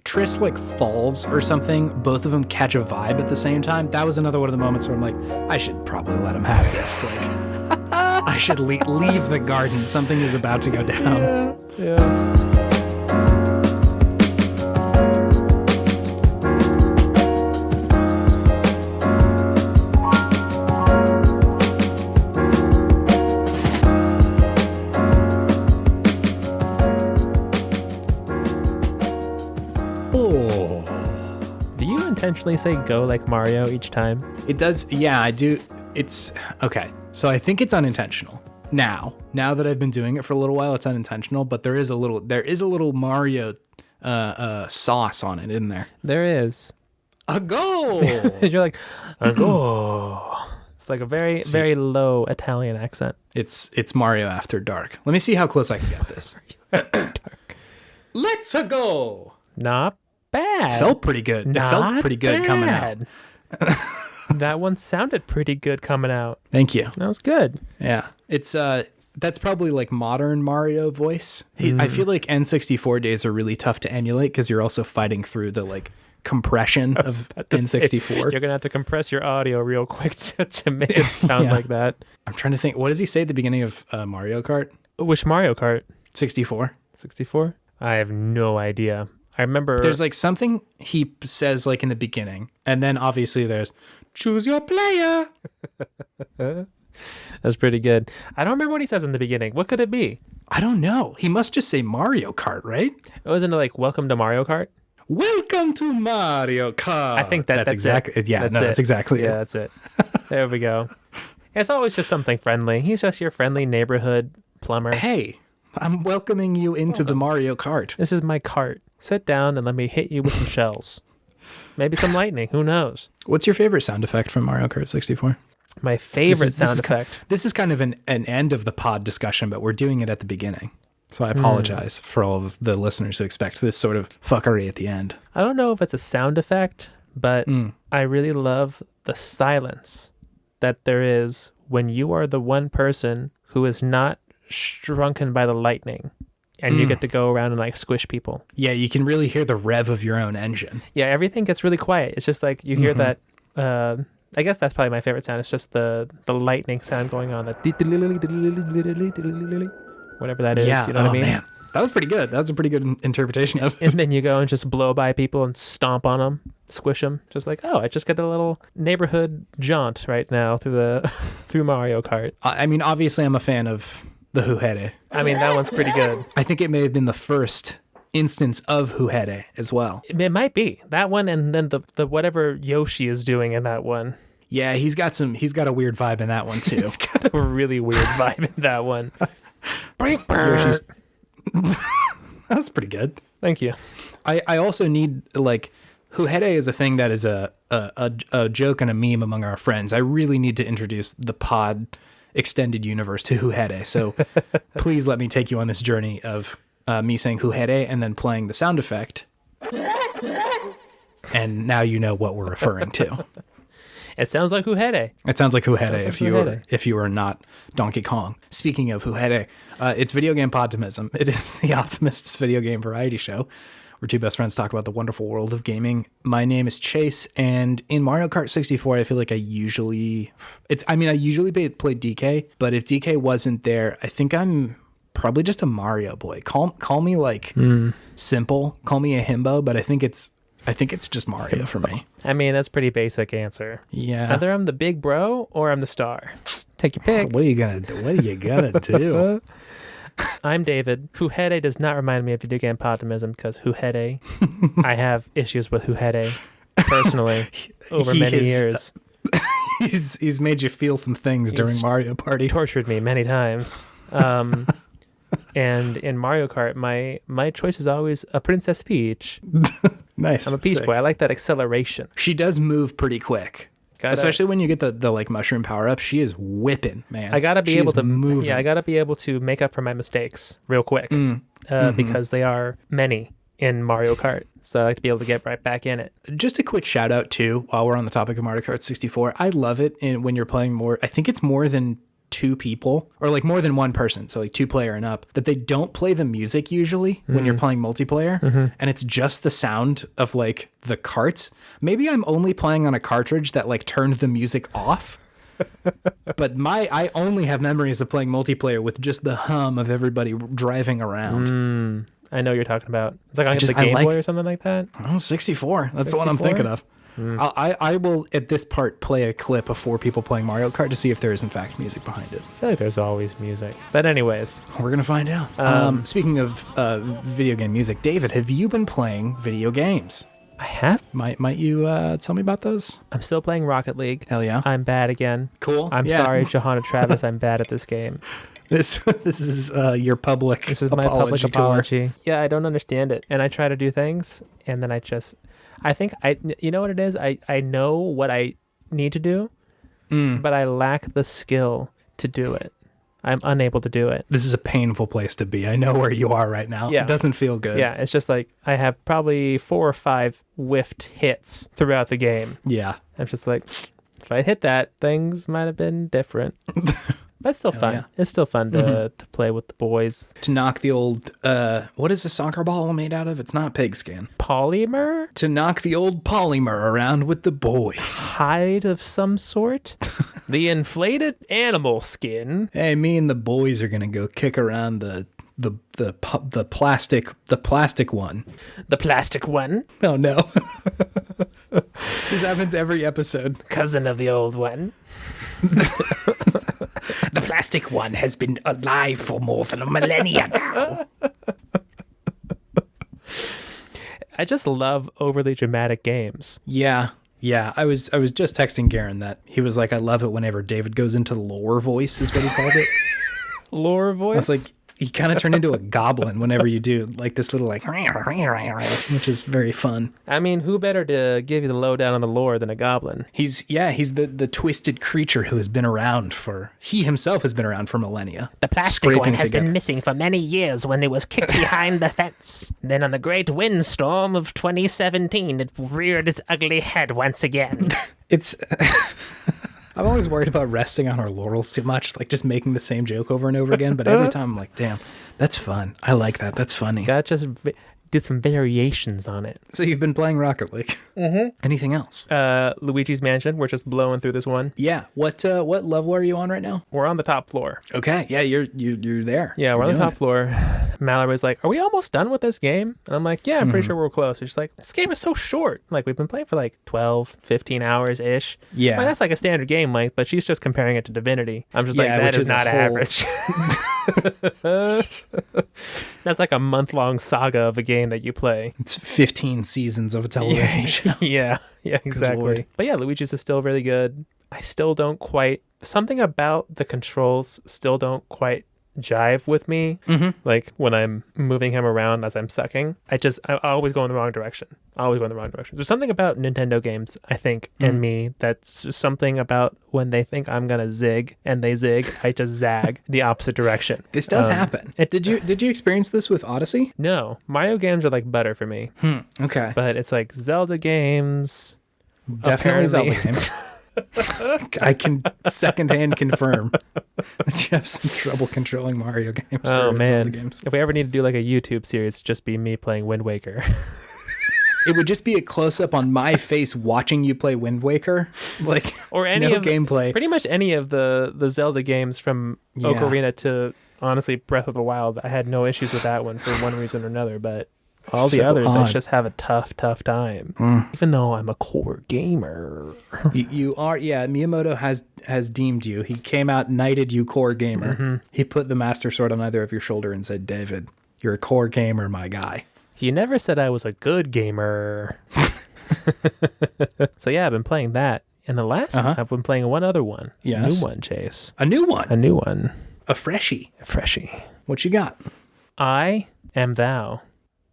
Triss like falls or something, both of them catch a vibe at the same time. That was another one of the moments where I'm like, I should probably let him have this. Like, I should leave the garden. Something is about to go down. Yeah. Intentionally say go like Mario each time? It does. Yeah, I do. It's okay. So I think it's unintentional. Now that I've been doing it for a little while, it's unintentional, but there is a little Mario sauce on it, isn't there? There is. A go. You're like, a go. It's like a very, very low Italian accent. It's Mario After Dark. Let me see how close I can get this. Let's go. Not bad. Felt pretty good. It felt pretty good coming out. That one sounded pretty good coming out. Thank you. That was good. Yeah. It's that's probably like modern Mario voice. I feel like N64 days are really tough to emulate because you're also fighting through the like compression of N64. You're gonna have to compress your audio real quick to make it sound like that. I'm trying to think. What does he say at the beginning of Mario Kart? Which Mario Kart? 64. 64? I have no idea. I remember there's like something he says like in the beginning, and then obviously there's choose your player. That's pretty good. I don't remember what he says in the beginning. What could it be? I don't know. He must just say Mario Kart, right? It wasn't like welcome to Mario Kart. Welcome to Mario Kart. I think that's exactly it. Yeah, that's exactly it. Yeah, that's it. There we go. It's always just something friendly. He's just your friendly neighborhood plumber. Hey, I'm welcoming you into the Mario Kart. This is my cart. Sit down and let me hit you with some shells. Maybe some lightning. Who knows? What's your favorite sound effect from Mario Kart 64? My favorite sound effect. This is kind of an end of the pod discussion, but we're doing it at the beginning. So I apologize for all of the listeners who expect this sort of fuckery at the end. I don't know if it's a sound effect, but I really love the silence that there is when you are the one person who is not shrunken by the lightning. And you get to go around and like squish people. Yeah, you can really hear the rev of your own engine. Yeah, everything gets really quiet. It's just like you hear that. I guess that's probably my favorite sound. It's just the lightning sound going on. That whatever that is. Yeah. You know what I mean? Man. That was pretty good. That was a pretty good interpretation of it. And then you go and just blow by people and stomp on them, squish them. Just like, oh, I just got a little neighborhood jaunt right now through Mario Kart. I mean, obviously, I'm a fan of the Huhere. I mean, that one's pretty good. I think it may have been the first instance of Huhere as well. It might be that one, and then the whatever Yoshi is doing in that one. Yeah, he's got a weird vibe in that one too. He's got a really weird vibe in that one. Yoshi's that was pretty good. Thank you. I also need like Huhere is a thing that is a joke and a meme among our friends. I really need to introduce the pod extended universe to Huhere. So please let me take you on this journey of me saying Huhere and then playing the sound effect. And now you know what we're referring to. It sounds like Huhere. It sounds like Huhere if you were not Donkey Kong. Speaking of Huhere, it's Video Game Podtimism. It is the Optimists video game variety show where two best friends talk about the wonderful world of gaming. My name is Chase, and in Mario Kart 64, I feel like I usually play DK, but if DK wasn't there, I think I'm probably just a Mario boy. Call me like simple, call me a himbo, but I think it's just Mario for me. I mean, that's a pretty basic answer. Yeah. Either I'm the big bro or I'm the star. Take your pick. What are you gonna do? I'm David. Huhere does not remind me of Video Game Podtimism because Huhere, I have issues with Huhere personally over many years. He's made you feel some things during Mario Party. Tortured me many times. And in Mario Kart, my choice is always a Princess Peach. Nice. I'm a Peach boy. I like that acceleration. She does move pretty quick. Especially when you get the like mushroom power up, she is whipping, man. I gotta be able to move. Yeah, I gotta be able to make up for my mistakes real quick because they are many in Mario Kart. So I like to be able to get right back in it. Just a quick shout out too, while we're on the topic of Mario Kart 64. I love it when you're playing more. I think it's more than two people or like more than one person, so like 2-player and up, that they don't play the music usually when you're playing multiplayer, and it's just the sound of like the carts. Maybe I'm only playing on a cartridge that like turned the music off. But I only have memories of playing multiplayer with just the hum of everybody driving around. I know what you're talking about. It's like on the Game Boy or something like that. Oh, 64. That's 64? The one I'm thinking of. I will, at this part, play a clip of 4 people playing Mario Kart to see if there is, in fact, music behind it. I feel like there's always music. But anyways. We're going to find out. Speaking of video game music, David, have you been playing video games? I have. Might you tell me about those? I'm still playing Rocket League. Hell yeah. I'm bad again. Cool. I'm sorry, Johanna Travis. I'm bad at this game. This is your public This is my public apology. Yeah, I don't understand it. And I try to do things, and then you know what it is? I know what I need to do, but I lack the skill to do it. I'm unable to do it. This is a painful place to be. I know where you are right now. Yeah. It doesn't feel good. Yeah, it's just like I have probably 4 or 5 whiffed hits throughout the game. Yeah. I'm just like, if I hit that, things might have been different. But it's still fun. Yeah. It's still fun to play with the boys. To knock the old, what is a soccer ball made out of? It's not pigskin. Polymer? To knock the old polymer around with the boys. Hide of some sort? The inflated animal skin. Hey, me and the boys are going to go kick around the plastic one. The plastic one? Oh, no. This happens every episode. Cousin of the old one. The plastic one has been alive for more than a millennia now. I just love overly dramatic games. Yeah. I was just texting Garen that he was like, I love it whenever David goes into lore voice, is what he called it. Lore voice? I was like, he kind of turned into a goblin whenever you do like this little like, which is very fun. I mean, who better to give you the lowdown on the lore than a goblin? He's the twisted creature who has been around he himself has been around for millennia. The plastic one has been missing for many years when it was kicked behind the fence. Then on the great windstorm of 2017, it reared its ugly head once again. It's... I'm always worried about resting on our laurels too much, like just making the same joke over and over again. But every time I'm like, damn, that's fun. I like that. That's funny. Gotta just did some variations on it. So you've been playing Rocket League. Mm-hmm. Anything else? Luigi's Mansion. We're just blowing through this one. Yeah. What level are you on right now? We're on the top floor. Okay. Yeah, you're there. Yeah, we're on the top floor. Mallory's like, are we almost done with this game? And I'm like, yeah, I'm pretty sure we're close. She's like, this game is so short. Like, we've been playing for like 12, 15 hours-ish. Yeah. Like, that's like a standard game length, but she's just comparing it to Divinity. I'm just like, that is not average. That's like a month-long saga of a game that you play. It's 15 seasons of a television show. Yeah, exactly. But yeah, Luigi's is still really good. I still don't quite... Something about the controls still don't quite jive with me. Like when I'm moving him around as I'm sucking, I always go in the wrong direction. There's something about Nintendo games, I think, in me that's something about when they think I'm gonna zig and they zig, I just zag the opposite direction. This does happen. Did you experience this with Odyssey? No, Mario games are like butter for me. Okay, but it's like Zelda games. Definitely Zelda games. I can secondhand confirm that you have some trouble controlling Mario games. Oh man, games. If we ever need to do like a YouTube series, it'd just be me playing Wind Waker. It would just be a close-up on my face watching you play Wind Waker, like, or any of gameplay. Pretty much any of the Zelda games from Ocarina to, honestly, Breath of the Wild. I had no issues with that one for one reason or another, but all the others, I just have a tough time. Even though I'm a core gamer. You are, yeah. Miyamoto has deemed you. He came out, knighted you core gamer. He put the Master Sword on either of your shoulder and said, David, you're a core gamer, my guy. He never said I was a good gamer. So yeah, I've been playing that. And the last, I've been playing one other one. Yes. A new one, Chase. A new one? A new one. A freshie. A freshie. What you got? I am thou.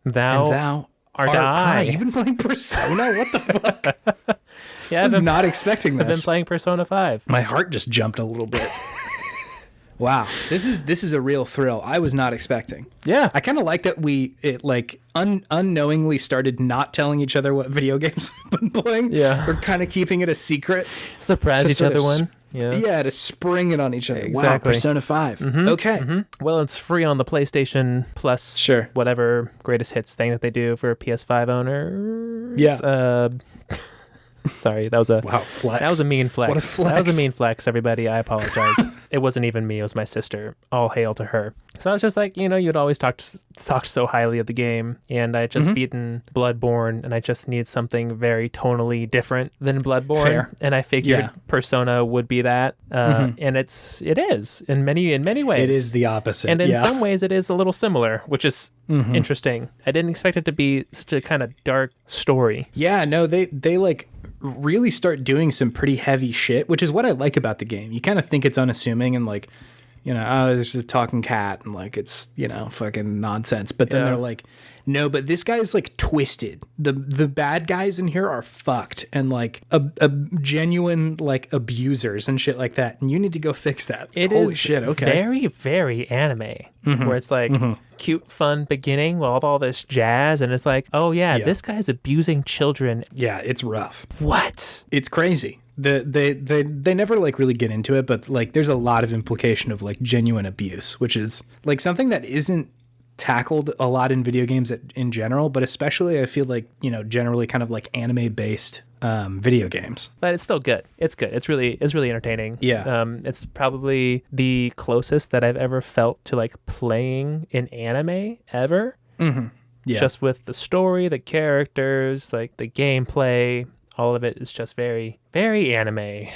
Thou art I. You've been playing Persona? What the fuck? Yeah, I was not expecting this. I've been playing Persona 5. My heart just jumped a little bit. Wow, this is a real thrill. I was not expecting. Yeah, I kind of like that unknowingly started not telling each other what video games we've been playing. Yeah, we're kind of keeping it a secret. Surprise each other one. Yeah, to spring it on each other. Exactly. Wow, Persona 5. Okay. Well, it's free on the PlayStation Plus, Sure. whatever greatest hits thing that they do for PS5 owners. Yeah. Sorry, that was a flex. That was a mean flex. What a flex. That was a mean flex, everybody. I apologize. It wasn't even me. It was my sister. All hail to her. So I was just like, you'd always talk so highly of the game, and I had just beaten Bloodborne, and I just need something very tonally different than Bloodborne. Fair. And I figured Persona would be that, and it is in many ways. It is the opposite. And in some ways, it is a little similar, which is interesting. I didn't expect it to be such a kind of dark story. Yeah, no, they like really start doing some pretty heavy shit, which is what I like about the game. You kind of think it's unassuming and like, there's a talking cat and like it's, fucking nonsense. But then they're like, no, but this guy's like twisted. The bad guys in here are fucked and like a genuine like abusers and shit like that. And you need to go fix that. Holy shit, okay. Very, very anime where it's like cute, fun beginning with all this jazz. And it's like, oh yeah, this guy's abusing children. Yeah, it's rough. What? It's crazy. They never like really get into it, but like there's a lot of implication of like genuine abuse, which is like something that isn't tackled a lot in video games in general, but especially I feel like, generally kind of like anime based video games. But it's still good. It's good. It's really entertaining. Yeah. It's probably the closest that I've ever felt to like playing an anime ever. Mm-hmm. Yeah. Just with the story, the characters, like the gameplay. All of it is just very, very anime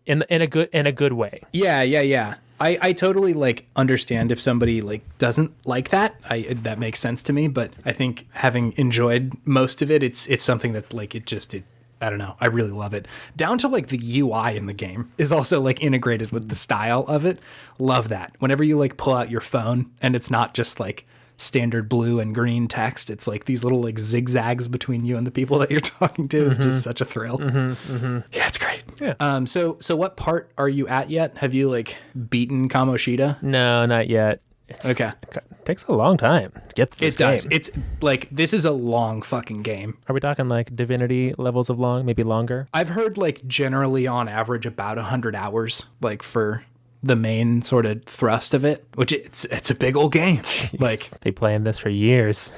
in a good way. Yeah. I totally like understand if somebody like doesn't like that. That makes sense to me, but I think having enjoyed most of it, it's something that's like I don't know. I really love it. Down to like the UI in the game is also like integrated with the style of it. Love that. Whenever you like pull out your phone and it's not just like standard blue and green text, it's like these little like zigzags between you and the people that you're talking to is just such a thrill. Yeah, it's great. Yeah. So what part are you at yet? Have you like beaten Kamoshida? No, not yet. It takes a long time to get through this game. It does. It's like, this is a long fucking game. Are we talking like Divinity levels of long, maybe longer? I've heard like generally on average about 100 hours, like for the main sort of thrust of it, which it's a big old game. Jeez. Like they playing this for years.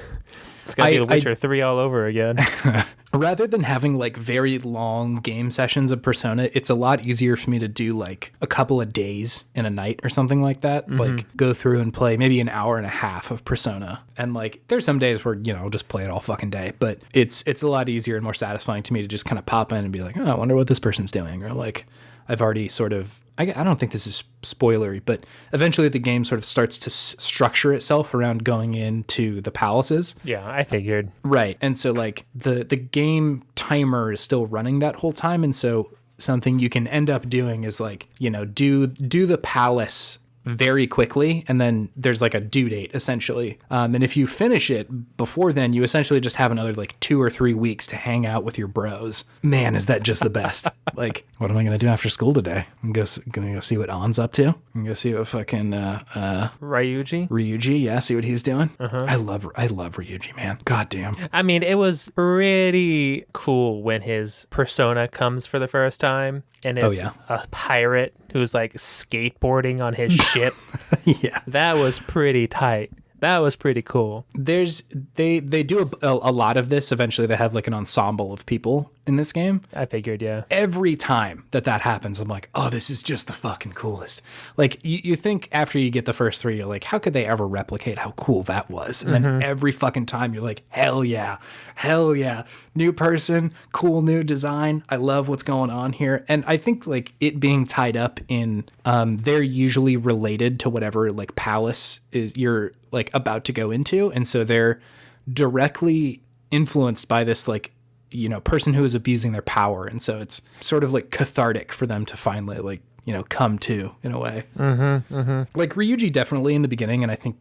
It's gonna be The Witcher 3 all over again. Rather than having like very long game sessions of Persona, it's a lot easier for me to do like a couple of days in a night or something like that. Like go through and play maybe an hour and a half of Persona. And like there's some days where, I'll just play it all fucking day, but it's a lot easier and more satisfying to me to just kind of pop in and be like, oh, I wonder what this person's doing. Or like I've already sort of, I don't think this is spoilery, but eventually the game sort of starts to structure itself around going into the palaces. Yeah, I figured. Right. And so like the game timer is still running that whole time. And so something you can end up doing is like, do the palace very quickly, and then there's like a due date essentially. And if you finish it before then, you essentially just have another like 2 or 3 weeks to hang out with your bros. Man, is that just the best. Like, what am I gonna do after school today? I'm gonna go see what An's up to. I'm gonna go see what fucking Ryuji, yeah, see what he's doing. I love Ryuji, man. God damn. I mean, it was pretty cool when his persona comes for the first time, and it's a pirate who's like skateboarding on his ship. Yeah. That was pretty tight. That was pretty cool. They do a lot of this. Eventually they have like an ensemble of people in this game. I figured, yeah. Every time that happens, I'm like, oh, this is just the fucking coolest. Like you think after you get the first 3, you're like, how could they ever replicate how cool that was? And then every fucking time you're like, hell yeah. New person, cool new design. I love what's going on here. And I think like it being tied up in, they're usually related to whatever like palace is you're like about to go into. And so they're directly influenced by this like, person who is abusing their power. And so it's sort of like cathartic for them to finally like, come to in a way. Like Ryuji definitely in the beginning. And I think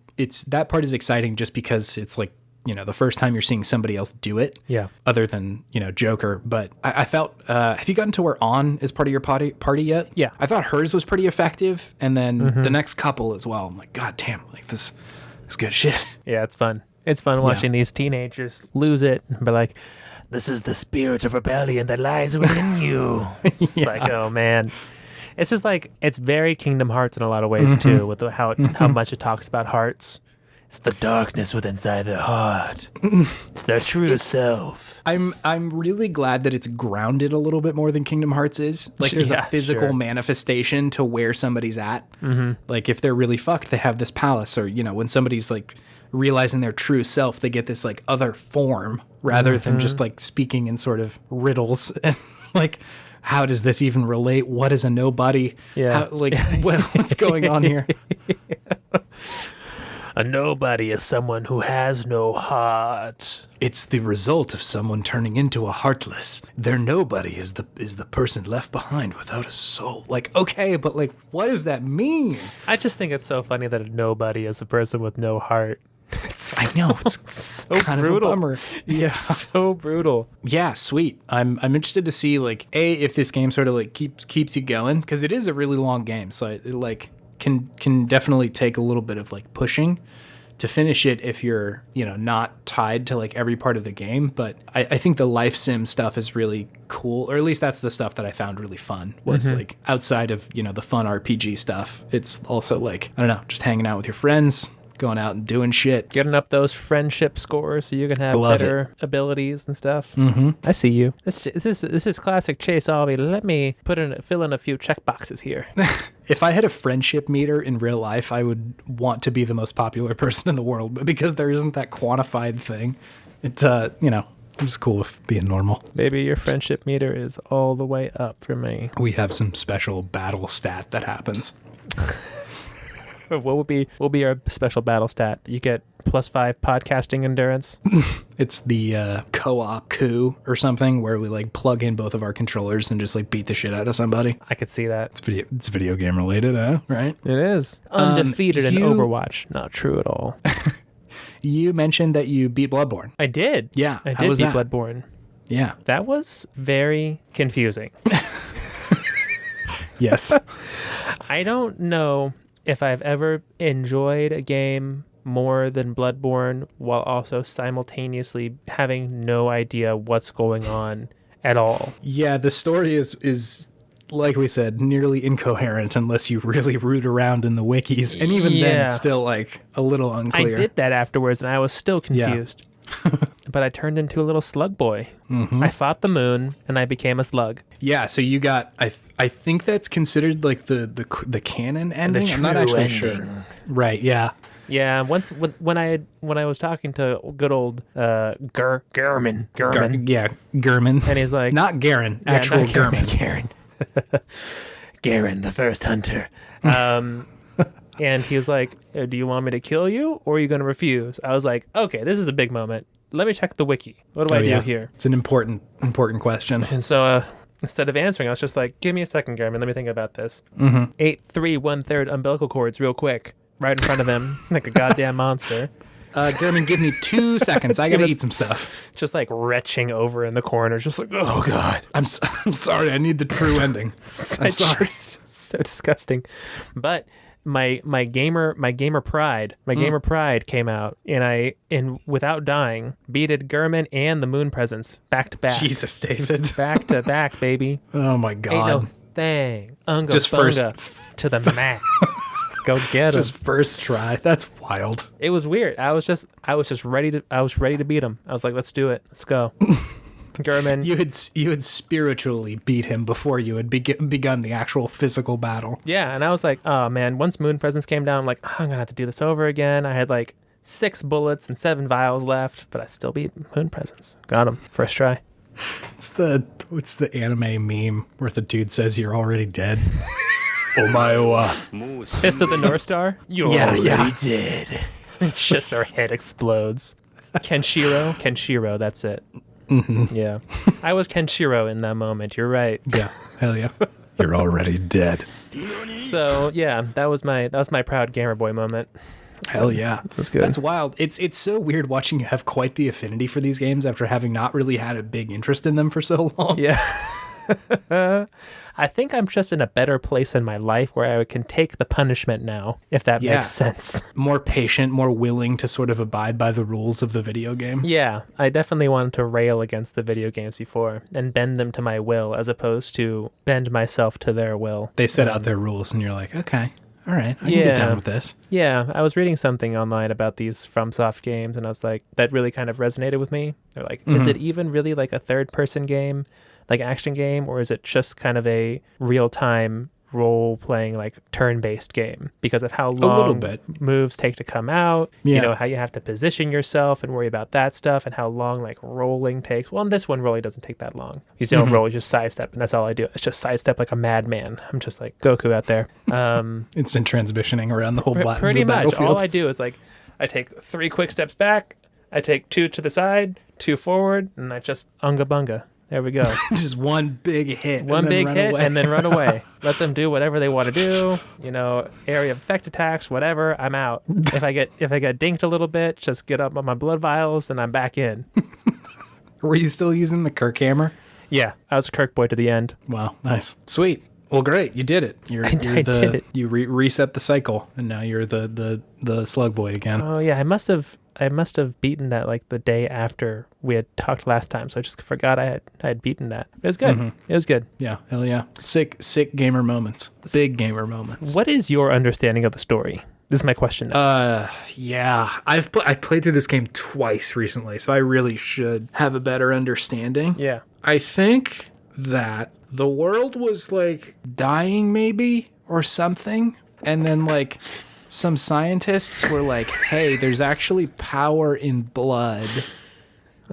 that part is exciting just because it's like, the first time you're seeing somebody else do it. Yeah. Other than, Joker. But I felt, have you gotten to where An is part of your party yet? Yeah. I thought hers was pretty effective. And then the next couple as well. I'm like, God damn, like this is good shit. Yeah, it's fun. It's fun watching these teenagers lose it and be like, this is the spirit of rebellion that lies within you. It's like, oh man. It's just like, it's very Kingdom Hearts in a lot of ways too, with how much it talks about hearts. It's the darkness within inside the heart. It's their true self. I'm really glad that it's grounded a little bit more than Kingdom Hearts is. Like there's a physical manifestation to where somebody's at. Like if they're really fucked, they have this palace, or when somebody's like realizing their true self, they get this like other form rather than just like speaking in sort of riddles and like, how does this even relate? What is a nobody? Yeah. What's going on here? A nobody is someone who has no heart. It's the result of someone turning into a heartless. Their nobody is the person left behind without a soul. Like, okay, but like, what does that mean? I just think it's so funny that a nobody is a person with no heart. I know, it's so kind brutal. of a bummer. Yeah. It's so brutal. Yeah, sweet. I'm interested to see like if this game sort of like keeps you going, because it is a really long game, so it like can definitely take a little bit of like pushing to finish it if you're not tied to like every part of the game. But I think the life sim stuff is really cool, or at least that's the stuff that I found really fun, was like outside of the fun RPG stuff. It's also like, I don't know, just hanging out with your friends, going out and doing shit, getting up those friendship scores so you can have better abilities and stuff. I see you. This is classic Chase Albee. Let me fill in a few check boxes here. If I had a friendship meter in real life, I would want to be the most popular person in the world, but because there isn't that quantified thing, it I'm just cool with being normal. Maybe your friendship meter is all the way up for me. We have some special battle stat that happens. What will be our special battle stat? You get +5 podcasting endurance. It's the co-op coup or something, where we like plug in both of our controllers and just like beat the shit out of somebody. I could see that. It's video game related, right? It is. Undefeated in Overwatch. Not true at all. You mentioned that you beat Bloodborne. I did. Yeah. I did beat Bloodborne. Yeah. That was very confusing. Yes. I don't know if I've ever enjoyed a game more than Bloodborne while also simultaneously having no idea what's going on at all. Yeah, the story is like we said, nearly incoherent unless you really root around in the wikis. And even then, it's still like a little unclear. I did that afterwards and I was still confused. But I turned into a little slug boy. I fought the moon and I became a slug. Yeah, so you got, I think that's considered like the canon ending. I'm not actually sure. Right, yeah. Yeah, once when I was talking to good old Gurman. Gurman. And he's like, not Garen, actual not Gurman. Garen. Garen, the first hunter. And he was like, do you want me to kill you or are you going to refuse? I was like, okay, this is a big moment. Let me check the wiki. What do I do here? It's an important question. And so instead of answering, I was just like, give me a second, Garen. Let me think about this. 8 3 1/3 umbilical cords real quick. Right in front of him, like a goddamn monster. Gurman, give me 2 seconds. I gotta eat some stuff. Just like retching over in the corner, just like, oh god. I'm sorry. I need the true ending. I'm sorry. So disgusting. But my gamer pride came out, and without dying, beated Gurman and the moon presence back to back. Jesus, David. Back to back, baby. Oh my god. Ain't no thing. Unga Just bunga to the max. Go get him. Just first try. That's wild. It was weird. I was just ready to beat him. I was like, let's do it. Let's go. Gurman. You had spiritually beat him before you had begun the actual physical battle. Yeah, and I was like, oh man, once Moon Presence came down, I'm like, I'm gonna have to do this over again. I had like 6 bullets and 7 vials left, but I still beat Moon Presence. Got him. First try. It's the anime meme where the dude says you're already dead. Omae Fist of the North Star? You're already dead. Just our head explodes. Kenshiro, that's it. Yeah. I was Kenshiro in that moment. You're right. Yeah. Hell yeah. You're already dead. So yeah, that was my proud gamer boy moment. Hell yeah. It was good. That's wild. It's so weird watching you have quite the affinity for these games after having not really had a big interest in them for so long. Yeah. I think I'm just in a better place in my life where I can take the punishment now, if that makes sense. More patient, more willing to sort of abide by the rules of the video game. Yeah, I definitely wanted to rail against the video games before and bend them to my will as opposed to bend myself to their will. They set out their rules and you're like, okay, all right, I can get down with this. Yeah, I was reading something online about these FromSoft games and I was like, that really kind of resonated with me. They're like, is it even really like a third-person game, like action game, or is it just kind of a real-time role-playing, like turn-based game because of how long moves take to come out, you know, how you have to position yourself and worry about that stuff, and how long like rolling takes. Well, in this one, rolling doesn't take that long. You don't roll, you just sidestep, and that's all I do. It's just sidestep like a madman. I'm just like Goku out there. Instant transitioning around the whole pretty much. battlefield. All I do is like I take 3 quick steps back, I take 2 to the side, 2 forward, and I just unga bunga. There we go. Just one big hit. One big hit and then run away. Let them do whatever they want to do. You know, area of effect attacks, whatever. I'm out. If I get dinked a little bit, just get up on my blood vials, then I'm back in. Were you still using the Kirk hammer? Yeah, I was a Kirk boy to the end. Wow, nice, sweet. Well, great, you did it. I did it. You reset the cycle, and now you're the slug boy again. Oh yeah, I must have beaten that like the day after we had talked last time, so I just forgot I had beaten that. It was good. It was good. Yeah, hell yeah. Sick gamer moments. Big gamer moments. What is your understanding of the story? This is my question now. Yeah, I played through this game twice recently, so I really should have a better understanding. Yeah. I think that the world was like dying maybe or something, and then like some scientists were like, hey, there's actually power in blood.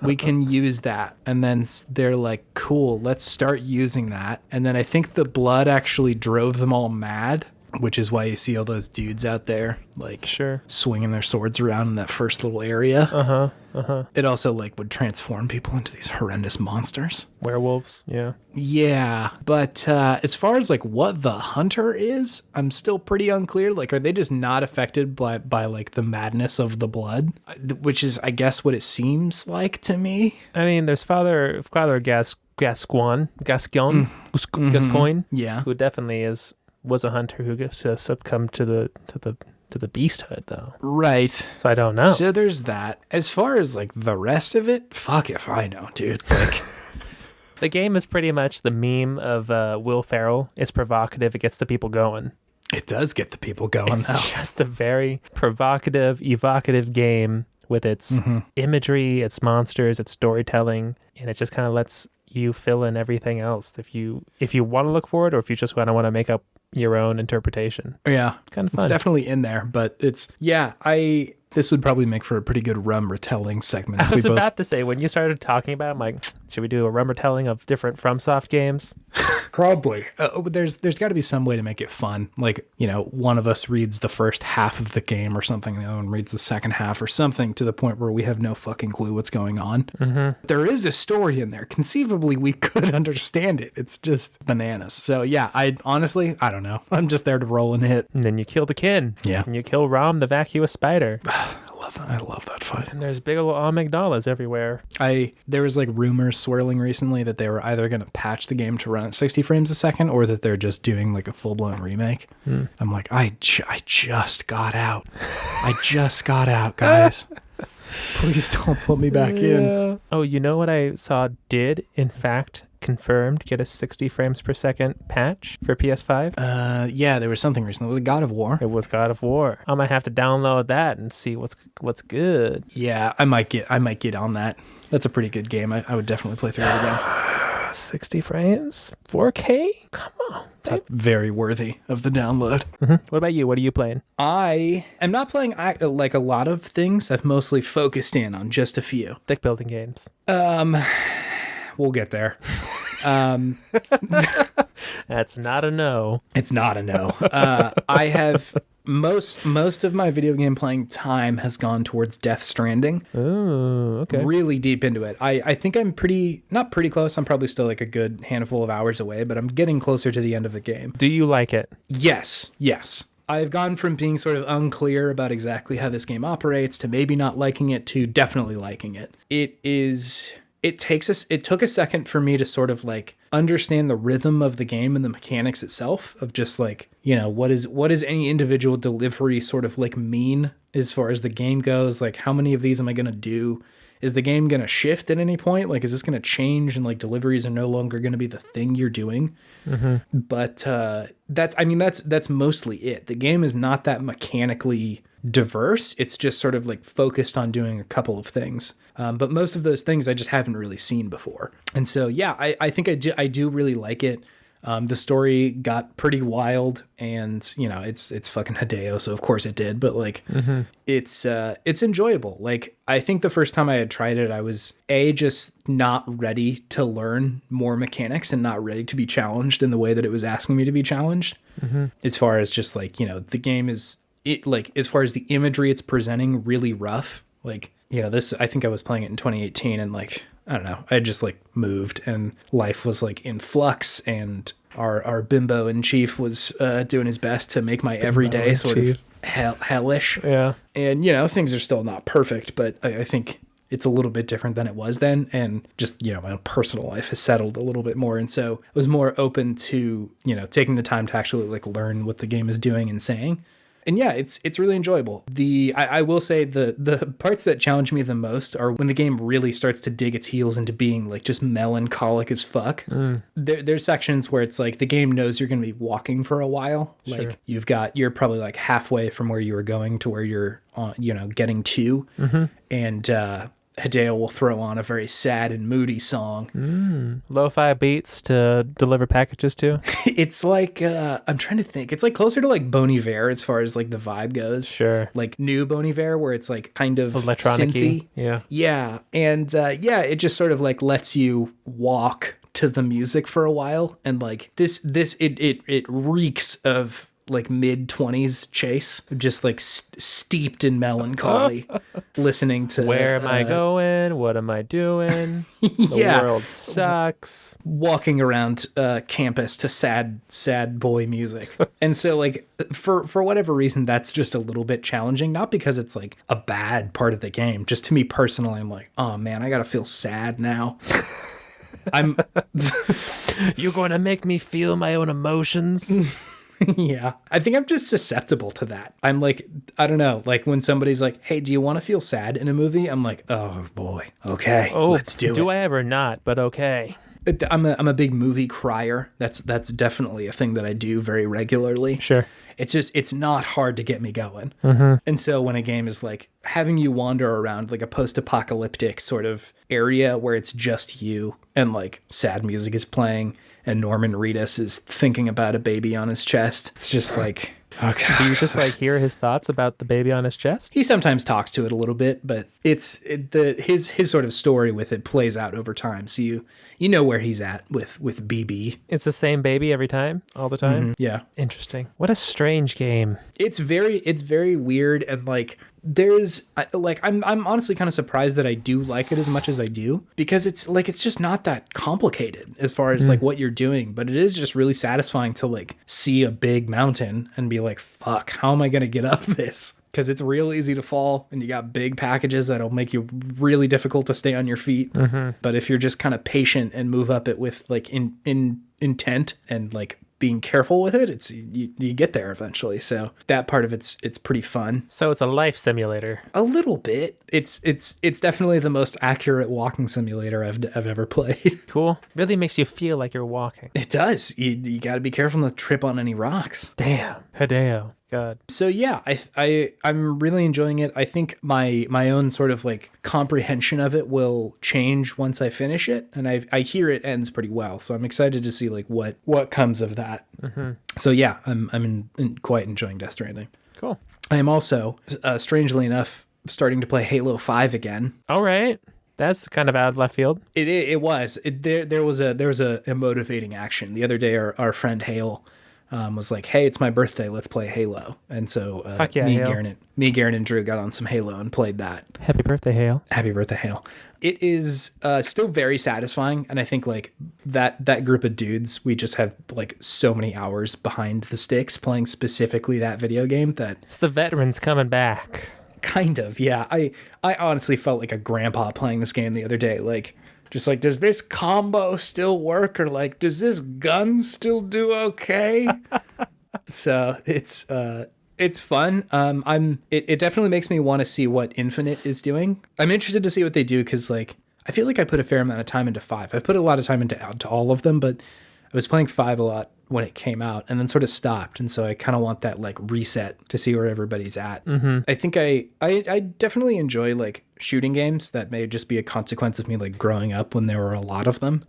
We can use that. And then they're like, cool, let's start using that. And then I think the blood actually drove them all mad, which is why you see all those dudes out there like swinging their swords around in that first little area. It also like would transform people into these horrendous monsters. Werewolves, yeah. Yeah, but as far as like what the hunter is, I'm still pretty unclear. Like, are they just not affected by like the madness of the blood, which is, I guess, what it seems like to me. I mean, there's Father Gascoigne, yeah, who definitely was a hunter who succumbed to the beasthood, though. Right. So I don't know. So there's that. As far as like the rest of it, fuck if I know, dude. Like, the game is pretty much the meme of Will Ferrell. It's provocative. It gets the people going. It does get the people going. It's just a very provocative, evocative game with its imagery, its monsters, its storytelling, and it just kind of lets you fill in everything else if you want to look for it, or if you just want to make up your own interpretation. Yeah, kind of fun. It's definitely in there, but this would probably make for a pretty good rum retelling segment. I was about to say, when you started talking about it, I'm like, should we do a rum retelling of different FromSoft games? Probably. There's got to be some way to make it fun. Like, you know, one of us reads the first half of the game or something, and the other one reads the second half or something, to the point where we have no fucking clue what's going on. There is a story in there. Conceivably, we could understand it. It's just bananas. So yeah, I don't know. I'm just there to roll and hit. And then you kill the kid. Yeah. And you kill Rom, the vacuous spider. I love that fight. And there's big old amygdalas everywhere. There was like rumors swirling recently that they were either going to patch the game to run at 60 frames a second, or that they're just doing like a full-blown remake. I'm like, I just got out. Guys. Please don't put me back in. Oh, you know what I saw did, in fact, confirmed get a 60 frames per second patch for PS5? Yeah, there was something recently. Was it God of War? It was God of War. I might have to download that and see what's good. Yeah, I might get on that. That's a pretty good game. I would definitely play through it again. 60 frames? 4K? Come on. Very worthy of the download. What about you? What are you playing? I am not playing like a lot of things. I've mostly focused in on just a few. Thick building games. We'll get there. That's not a no. It's not a no. I have most of my video game playing time has gone towards Death Stranding. Oh, okay. Really deep into it. I think I'm not pretty close. I'm probably still like a good handful of hours away, but I'm getting closer to the end of the game. Do you like it? Yes. I've gone from being sort of unclear about exactly how this game operates to maybe not liking it to definitely liking it. It is it took a second for me to sort of like understand the rhythm of the game and the mechanics itself of just like, you know, what is any individual delivery sort of like mean as far as the game goes? Like, how many of these am I going to do? Is the game going to shift at any point? Like, is this going to change and like deliveries are no longer going to be the thing you're doing? But that's mostly it. The game is not that mechanically diverse. It's just sort of like focused on doing a couple of things. But most of those things I just haven't really seen before. And so, yeah, I think I do really like it. The story got pretty wild, and you know, it's fucking Hideo, so of course it did, but like it's enjoyable. Like, I think the first time I had tried it, I was just not ready to learn more mechanics and not ready to be challenged in the way that it was asking me to be challenged. As far as just like, you know, the game is like, as far as the imagery it's presenting, really rough. Like, you know, I think I was playing it in 2018, and like, I don't know, I just like moved and life was like in flux, and our bimbo in chief was doing his best to make my everyday sort of hellish. Yeah. And, you know, things are still not perfect, but I think it's a little bit different than it was then. And just, you know, my own personal life has settled a little bit more. And so I was more open to, you know, taking the time to actually like learn what the game is doing and saying. And yeah, it's really enjoyable. I will say the parts that challenge me the most are when the game really starts to dig its heels into being like just melancholic as fuck. There's sections where it's like the game knows you're going to be walking for a while. Sure. Like you're probably like halfway from where you were going to where you're you know, getting to. And Hideo will throw on a very sad and moody song. Lo-fi beats to deliver packages to? It's like, I'm trying to think. It's like closer to like Bon Iver as far as like the vibe goes. Sure. Like new Bon Iver where it's like kind of electronic-y. Synthy. Yeah. And yeah, it just sort of like lets you walk to the music for a while. And like it reeks of like mid-20s Chase, just like steeped in melancholy, listening to where am I going, what am I doing, the world sucks, walking around campus to sad boy music. And so like for whatever reason, that's just a little bit challenging, not because it's like a bad part of the game, just to me personally, I'm like, oh man, I gotta feel sad now. You're going to make me feel my own emotions. Yeah, I think I'm just susceptible to that. I'm like, I don't know, like when somebody's like, hey, do you want to feel sad in a movie? I'm like, oh boy, okay, let's do it. Do I ever not, but okay. I'm a big movie crier. That's definitely a thing that I do very regularly. Sure. It's not hard to get me going. And so when a game is like having you wander around like a post-apocalyptic sort of area where it's just you and like sad music is playing and Norman Reedus is thinking about a baby on his chest, it's just like, okay. Do you just like hear his thoughts about the baby on his chest? He sometimes talks to it a little bit, but his sort of story with it plays out over time. So you know where he's at with BB. It's the same baby every time, all the time. Yeah. Interesting. What a strange game. It's very weird, and like I'm honestly kind of surprised that I do like it as much as I do, because it's just not that complicated as far as like what you're doing, but it is just really satisfying to like see a big mountain and be like, fuck, how am I going to get up this? Because it's real easy to fall, and you got big packages that'll make you really difficult to stay on your feet. But if you're just kind of patient and move up it with like in intent and like being careful with it, it's you get there eventually. So that part of it's pretty fun. So it's a life simulator. A little bit. It's definitely the most accurate walking simulator I've ever played. Cool. Really makes you feel like you're walking. It does. You got to be careful not to trip on any rocks. Damn. Hideo. God. So yeah, I'm really enjoying it. I think my own sort of like comprehension of it will change once I finish it, and I hear it ends pretty well. So I'm excited to see like what comes of that. So yeah, I'm quite enjoying Death Stranding. Cool. I am also strangely enough starting to play Halo 5 again. All right. That's kind of out of left field. It was. There was a motivating action. The other day, our friend Hale was like, hey, it's my birthday, let's play Halo. And so me, Garen, and Drew got on some Halo and played that. Happy birthday, Hale. Happy birthday, Hale. It is still very satisfying, and I think like that group of dudes, we just have like so many hours behind the sticks playing specifically that video game that... It's the veterans coming back. Kind of, yeah. I honestly felt like a grandpa playing this game the other day. Like, Just like, does this combo still work, or like, does this gun still do okay? So it's fun. It definitely makes me want to see what Infinite is doing. I'm interested to see what they do, because like I feel like I put a fair amount of time into 5. I put a lot of time into all of them, but I was playing 5 a lot when it came out, and then sort of stopped. And so I kind of want that like reset to see where everybody's at. I think I definitely enjoy like shooting games that may just be a consequence of me like growing up when there were a lot of them.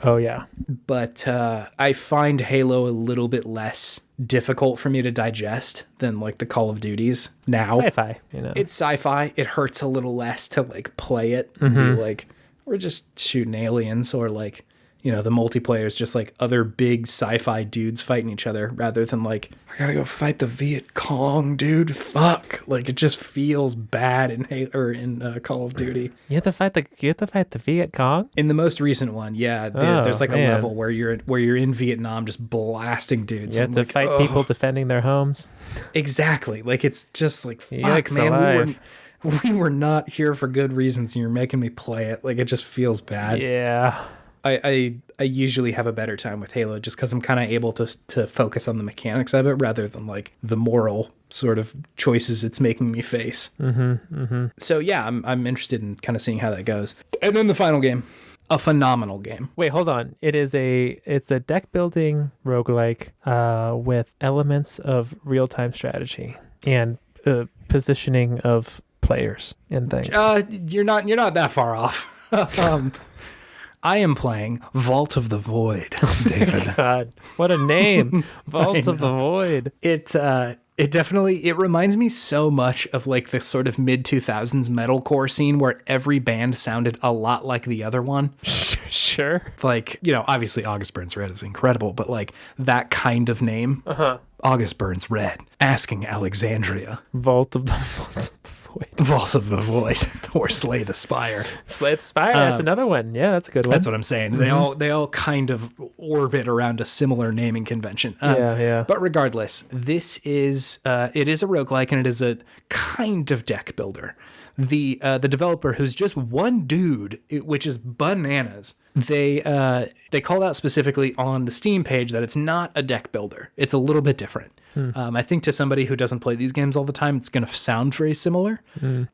Oh yeah. But I find Halo a little bit less difficult for me to digest than like the Call of Duties now. Sci-fi, you know. It's sci-fi. It hurts a little less to like play it and be like, we're just shooting aliens, or like, you know, the multiplayer is just like other big sci-fi dudes fighting each other, rather than like, I gotta go fight the Viet Cong, dude. Fuck. Like, it just feels bad in Call of Duty. You have to fight the Viet Cong? In the most recent one, yeah. There's like a level where you're in Vietnam just blasting dudes. You have to fight people defending their homes. Exactly. Like, it's just like, fuck, Yikes man. alive. We were not here for good reasons, and you're making me play it. Like, it just feels bad. Yeah. I usually have a better time with Halo just because I'm kind of able to focus on the mechanics of it rather than like the moral sort of choices it's making me face. So yeah, I'm interested in kind of seeing how that goes. And then the final game, a phenomenal game. Wait, hold on. It's a deck building roguelike with elements of real-time strategy and positioning of players and things. You're not that far off. I am playing Vault of the Void, David. God, what a name. Vault of the Void. It definitely, it reminds me so much of like the sort of mid-2000s metalcore scene where every band sounded a lot like the other one. Sure. Like, you know, obviously August Burns Red is incredible, but like that kind of name. August Burns Red, Asking Alexandria. Vault of the Void. Vault of the Void, or Slay the Spire. Slay the Spire, that's another one. Yeah, that's a good one. That's what I'm saying. They all kind of orbit around a similar naming convention. Yeah. But regardless, this is it is a roguelike, and it is a kind of deck builder. The developer, who's just one dude, which is bananas. They called out specifically on the Steam page that it's not a deck builder. It's a little bit different. I think to somebody who doesn't play these games all the time, it's going to sound very similar,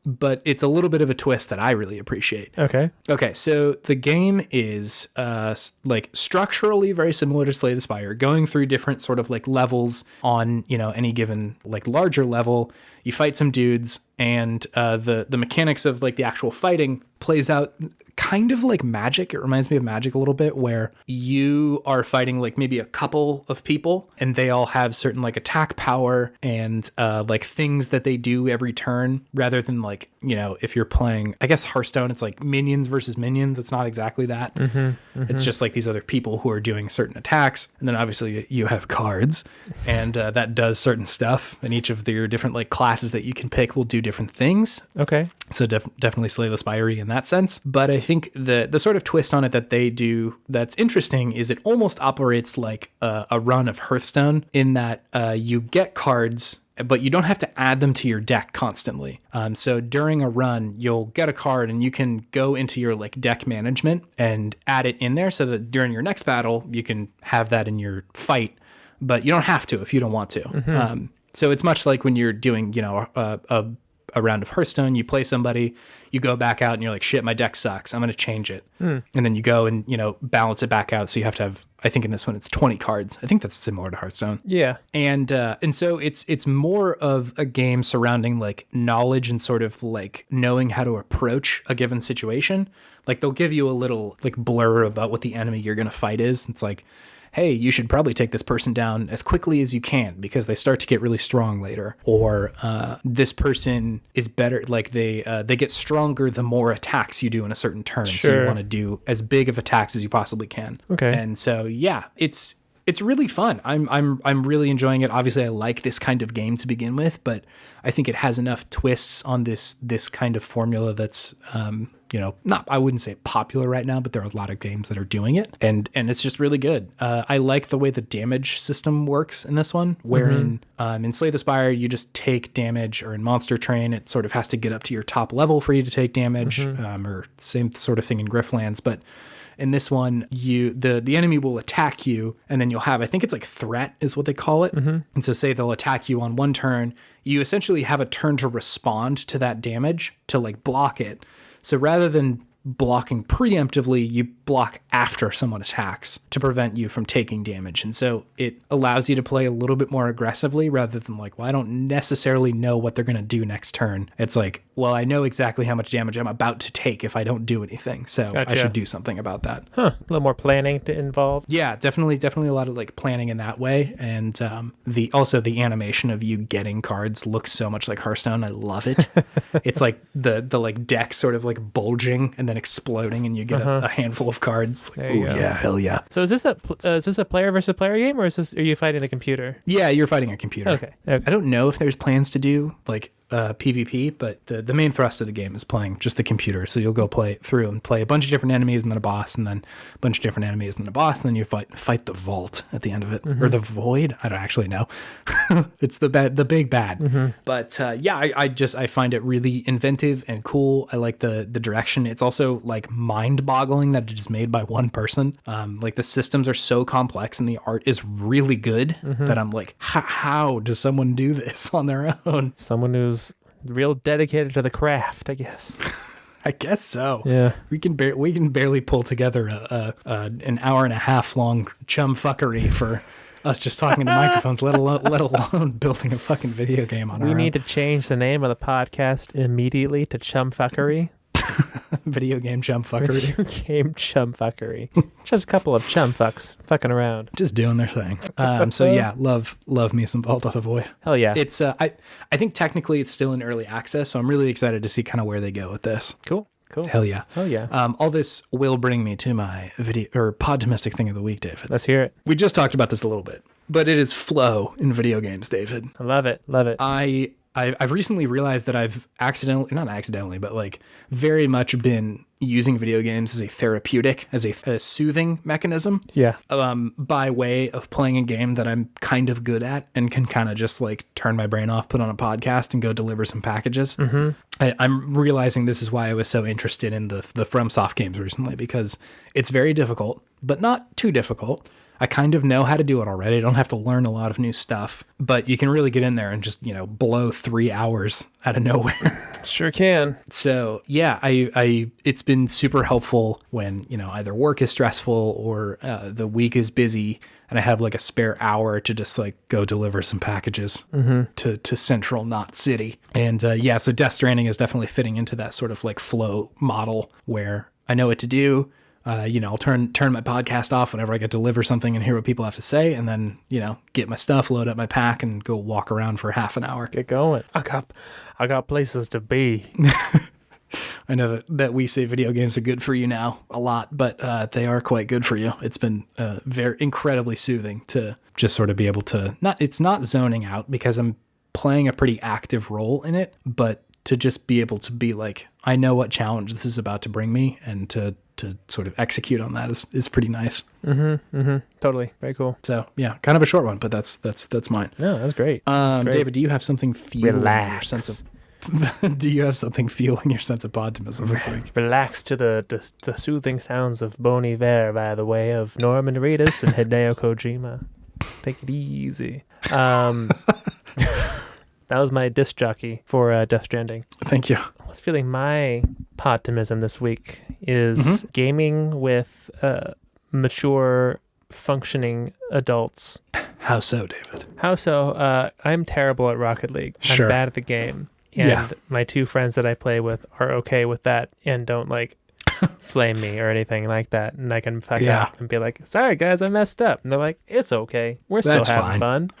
but it's a little bit of a twist that I really appreciate. Okay, so the game is like structurally very similar to Slay the Spire, going through different sort of like levels on, you know, any given like larger level. You fight some dudes, and the mechanics of like the actual fighting plays out kind of like Magic. It reminds me of Magic a little bit, where you are fighting like maybe a couple of people, and they all have certain like attack power and like things that they do every turn, rather than like, you know, if you're playing, I guess Hearthstone, it's like minions versus minions. It's not exactly that. It's just like these other people who are doing certain attacks, and then obviously you have cards, and that does certain stuff, and each of your different like classes that you can pick will do different things. Okay. So definitely Slay the Spire in that sense. But I think the sort of twist on it that they do that's interesting is it almost operates like a run of Hearthstone, in that you get cards, but you don't have to add them to your deck constantly. So during a run, you'll get a card, and you can go into your like deck management and add it in there, so that during your next battle, you can have that in your fight, but you don't have to if you don't want to. So it's much like when you're doing, you know, a round of Hearthstone, you play somebody, you go back out, and you're like, shit, my deck sucks, I'm going to change it. And then you go and, you know, balance it back out. So you have to have, I think in this one, it's 20 cards. I think that's similar to Hearthstone. Yeah. And so it's more of a game surrounding like knowledge and sort of like knowing how to approach a given situation. Like they'll give you a little like blur about what the enemy you're going to fight is. It's like, hey, you should probably take this person down as quickly as you can because they start to get really strong later. Or this person is better, like they get stronger the more attacks you do in a certain turn. Sure. So you want to do as big of attacks as you possibly can. Okay. And so yeah, it's really fun. I'm really enjoying it. Obviously, I like this kind of game to begin with, but I think it has enough twists on this kind of formula that's I wouldn't say popular right now, but there are a lot of games that are doing it, and it's just really good. I like the way the damage system works in this one, wherein in Slay the Spire you just take damage, or in Monster Train it sort of has to get up to your top level for you to take damage, or same sort of thing in Griftlands, but in this one, the enemy will attack you, and then you'll have, I think it's like threat is what they call it. And so say they'll attack you on one turn, you essentially have a turn to respond to that damage, to like block it. So rather than blocking preemptively, you block after someone attacks to prevent you from taking damage. And so it allows you to play a little bit more aggressively rather than like, well, I don't necessarily know what they're going to do next turn. It's like, well, I know exactly how much damage I'm about to take if I don't do anything. So I should do something about that. A little more planning to involve. Yeah, definitely a lot of like planning in that way. And the animation of you getting cards looks so much like Hearthstone. I love it. It's like the like deck sort of like bulging and then exploding, and you get a handful of cards. Like, oh yeah, hell yeah. So is this a player versus player game, or are you fighting the computer? Yeah, you're fighting a computer. Okay. I don't know if there's plans to do like PvP, but the main thrust of the game is playing just the computer. So you'll go play through and play a bunch of different enemies and then a boss, and then a bunch of different enemies and then a boss, and then you fight the vault at the end of it, or the void. I don't actually know. It's the big bad. But I find it really inventive and cool. I like the direction. It's also like mind-boggling that it is made by one person. Like the systems are so complex and the art is really good that I'm like, how does someone do this on their own? Someone who's real dedicated to the craft, I guess. I guess so. Yeah, we can barely pull together an hour and a half long chum fuckery for us just talking to microphones, let alone building a fucking video game on our own. We need to change the name of the podcast immediately to Chum Fuckery. Video game chum fuckery. Video game chum fuckery. Just a couple of chum fucks fucking around, just doing their thing. So yeah, love me some Vault of the Void. Hell yeah. It's I think technically it's still in early access, so I'm really excited to see kind of where they go with this. Cool. Hell yeah. Oh yeah. All this will bring me to my video or Podtimistic thing of the week, David. Let's hear it. We just talked about this a little bit, but it is flow in video games, David. I love it. I've recently realized that I've not accidentally, but like very much been using video games as a therapeutic, as a soothing mechanism. Yeah. By way of playing a game that I'm kind of good at and can kind of just like turn my brain off, put on a podcast, and go deliver some packages. I'm realizing this is why I was so interested in the FromSoft games recently, because it's very difficult, but not too difficult. I kind of know how to do it already. I don't have to learn a lot of new stuff, but you can really get in there and just, blow 3 hours out of nowhere. Sure can. So yeah, it's been super helpful when, either work is stressful or the week is busy and I have like a spare hour to just like go deliver some packages to Central Knot City. And so Death Stranding is definitely fitting into that sort of like flow model where I know what to do. I'll turn my podcast off whenever I get to deliver something and hear what people have to say, and then, get my stuff, load up my pack, and go walk around for half an hour. Get going. I got places to be. I know that we say video games are good for you now a lot, but they are quite good for you. It's been very incredibly soothing to just sort of be able to it's not zoning out because I'm playing a pretty active role in it, but to just be able to be like, I know what challenge this is about to bring me, and to sort of execute on that is pretty nice. Totally. Very cool. So yeah, kind of a short one, but that's mine. No, that's great. David, do you have something fueling your Relax. sense of do you have something fueling your sense of podtimism this week? Relax to the soothing sounds of Bon Iver by the way of Norman Reedus and Hideo Kojima. Take it easy. That was my disc jockey for Death Stranding. Thank you. I was feeling my podtimism this week is gaming with mature, functioning adults. How so, David? How so? I'm terrible at Rocket League. Sure. I'm bad at the game. And my two friends that I play with are okay with that and don't like flame me or anything like that. And I can fuck up and be like, sorry guys, I messed up. And they're like, it's okay. We're still having fun.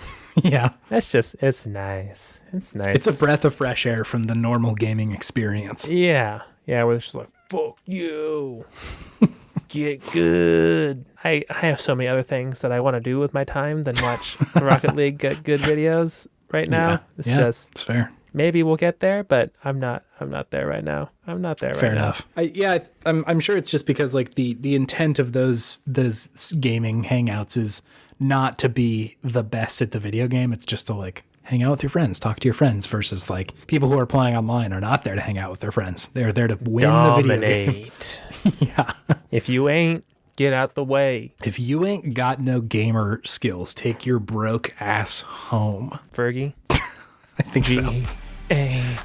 Yeah. It's nice. It's nice. It's a breath of fresh air from the normal gaming experience. Yeah. Yeah, where it's just like, fuck you. Get good. I have so many other things that I want to do with my time than watch Rocket League get good videos right now. It's fair. Maybe we'll get there, but I'm not there right now. I'm not there Fair right enough. I'm sure it's just because like the intent of those gaming hangouts is not to be the best at the video game. It's just to like hang out with your friends, talk to your friends, versus like people who are playing online are not there to hang out with their friends. They're there to win the video game. Yeah. If you ain't, get out the way. If you ain't got no gamer skills, take your broke ass home. Fergie? I think so. Gamerrs.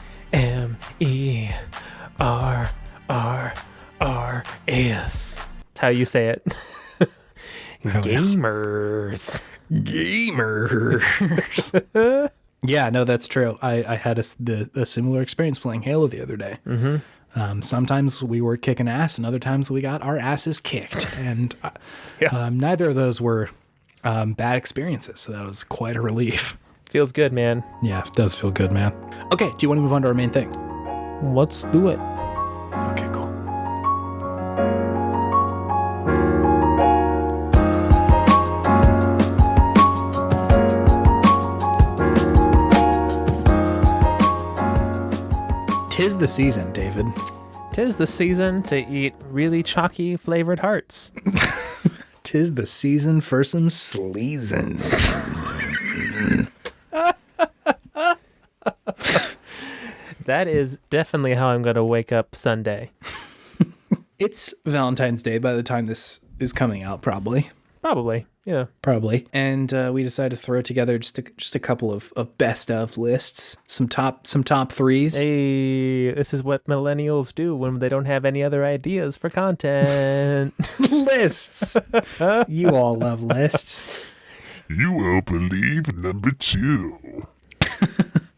How you say it? Gamers. Gamers. Yeah, no, that's true. I had a similar experience playing Halo the other day. Sometimes we were kicking ass, and other times we got our asses kicked. And neither of those were bad experiences, so that was quite a relief. Feels good, man. Yeah, it does feel good, man. Okay, do you want to move on to our main thing? Let's do it. Okay, cool. Tis the season, David. 'Tis the season to eat really chalky flavored hearts. 'Tis the season for some sleazins. That is definitely how I'm going to wake up Sunday. It's Valentine's Day by the time this is coming out, probably. Probably, yeah. Probably. And we decided to throw together just a couple of best of lists, some top threes. Hey, this is what millennials do when they don't have any other ideas for content. Lists. You all love lists. You won't believe number 2.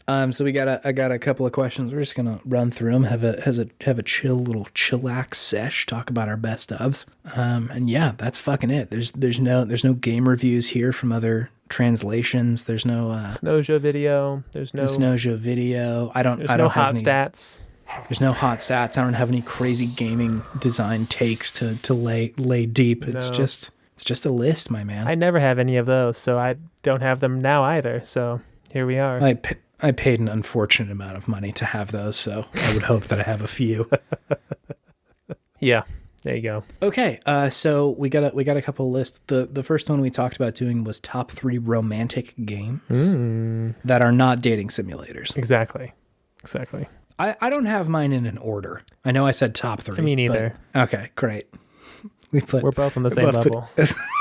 So I got a couple of questions. We're just gonna run through them, have a chill little chillax sesh, talk about our best ofs. And yeah, that's fucking it. There's no game reviews here from other translations. There's no Snowja video. There's no Snowja video. I don't no have hot any, stats. There's no hot stats. I don't have any crazy gaming design takes to lay deep. It's just a list, my man. I never have any of those, so I don't have them now either. So here we are. I paid an unfortunate amount of money to have those, so I would hope that I have a few. Yeah, there you go. Okay, so we got a couple of lists. The first one we talked about doing was top 3 romantic games that are not dating simulators. Exactly. I don't have mine in an order. I know I said top 3. Me neither. Okay, great. We're both on the same level.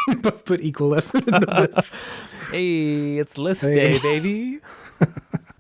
We both put equal effort into this. Hey, it's list day, baby.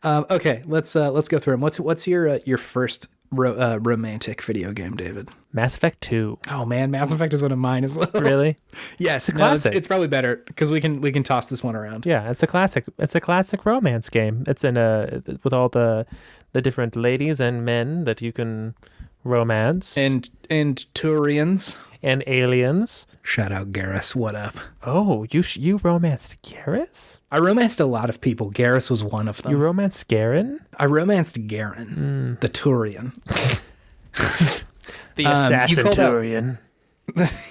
Okay, let's go through them. What's your first romantic video game, David? Mass Effect 2. Oh man, Mass Effect is one of mine as well. Really? Yes, it's a classic. It's probably better because we can toss this one around. Yeah, it's a classic. It's a classic romance game. It's with all the different ladies and men that you can romance and Turians and aliens. Shout out Garrus, what up? Oh, you romanced Garrus? I romanced a lot of people. Garrus was one of them. You romanced Garen? I romanced Garen, the Turian. The assassin Turian.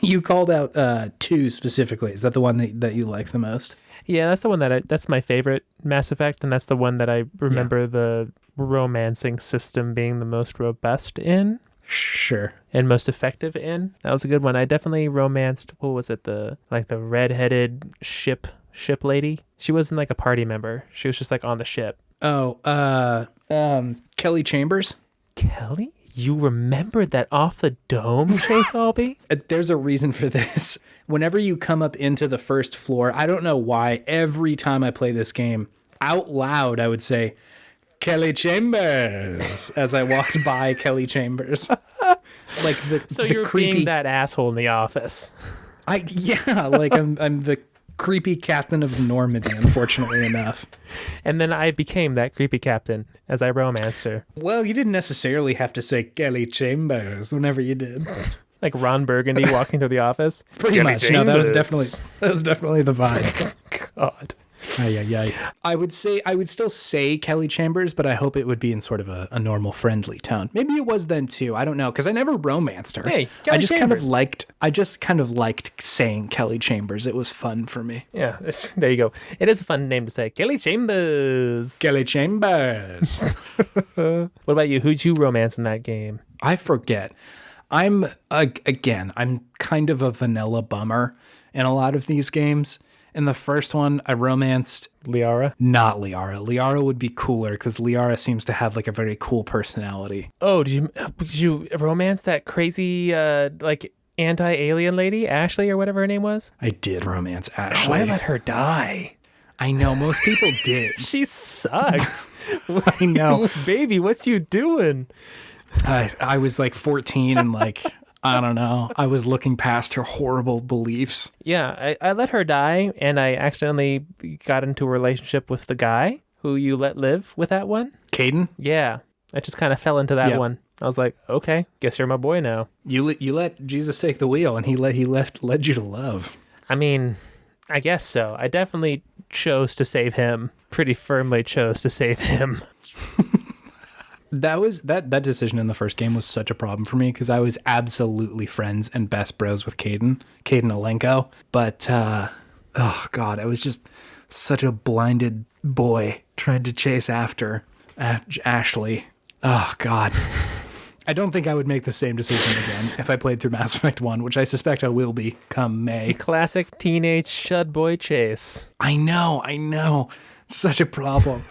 You called out 2 specifically. Is that the one that you like the most? Yeah, that's the one that's my favorite Mass Effect, and that's the one that I remember the romancing system being the most robust in. Sure. And most effective in. That was a good one. I definitely romanced, what was it, the redheaded ship lady? She wasn't like a party member. She was just like on the ship. Oh, Kelly Chambers? Kelly? You remembered that off the dome, Chase Albee? There's a reason for this. Whenever you come up into the first floor, I don't know why, every time I play this game, out loud I would say, Kelly Chambers, as I walked by Kelly Chambers. Like so you're creepy, being that asshole in the office. I'm the creepy captain of Normandy, unfortunately enough. And then I became that creepy captain as I romanced her. Well, you didn't necessarily have to say Kelly Chambers whenever you did. Like Ron Burgundy walking through the office. Pretty Kelly much. Chambers. No, that was definitely the vibe. God. I would still say Kelly Chambers, but I hope it would be in sort of a normal, friendly tone. Maybe it was then too. I don't know, because I never romanced her. Hey, Kelly Chambers. I just kind of liked saying Kelly Chambers. It was fun for me. Yeah, there you go. It is a fun name to say. Kelly Chambers. Kelly Chambers. What about you? Who'd you romance in that game? I forget. I'm kind of a vanilla bummer in a lot of these games. In the first one, I romanced Liara? Not Liara. Liara would be cooler because Liara seems to have like a very cool personality. Oh, did you romance that crazy like anti-alien lady, Ashley or whatever her name was? I did romance Ashley. Why let her die? I know, most people did. She sucked. I know. Baby, what's you doing? I was like 14 and like, I don't know. I was looking past her horrible beliefs. Yeah, I let her die, and I accidentally got into a relationship with the guy who you let live with that one. Caden? Yeah, I just kind of fell into that one. I was like, okay, guess you're my boy now. You let Jesus take the wheel, and he led you to love. I mean, I guess so. I definitely chose to save him. Pretty firmly chose to save him. That decision in the first game was such a problem for me because I was absolutely friends and best bros with Caden Alenko. But, oh God, I was just such a blinded boy trying to chase after Ashley. Oh God. I don't think I would make the same decision again if I played through Mass Effect 1, which I suspect I will be come May. Classic teenage shud boy chase. I know. Such a problem.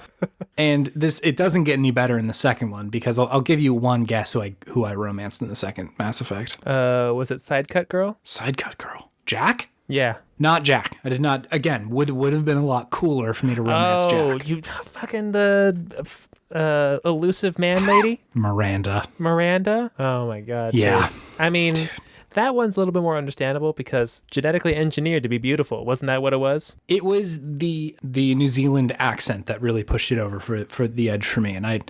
And it doesn't get any better in the second one because I'll give you one guess who I romanced in the second Mass Effect. Was it Sidecut Girl? Sidecut Girl. Jack? Yeah. Not Jack. I did not. Again, would have been a lot cooler for me to romance Jack. Oh, you fucking the elusive man lady? Miranda. Oh my God. Yeah. Geez. I mean, that one's a little bit more understandable because genetically engineered to be beautiful. Wasn't that what it was? It was the New Zealand accent that really pushed it over for the edge for me. And I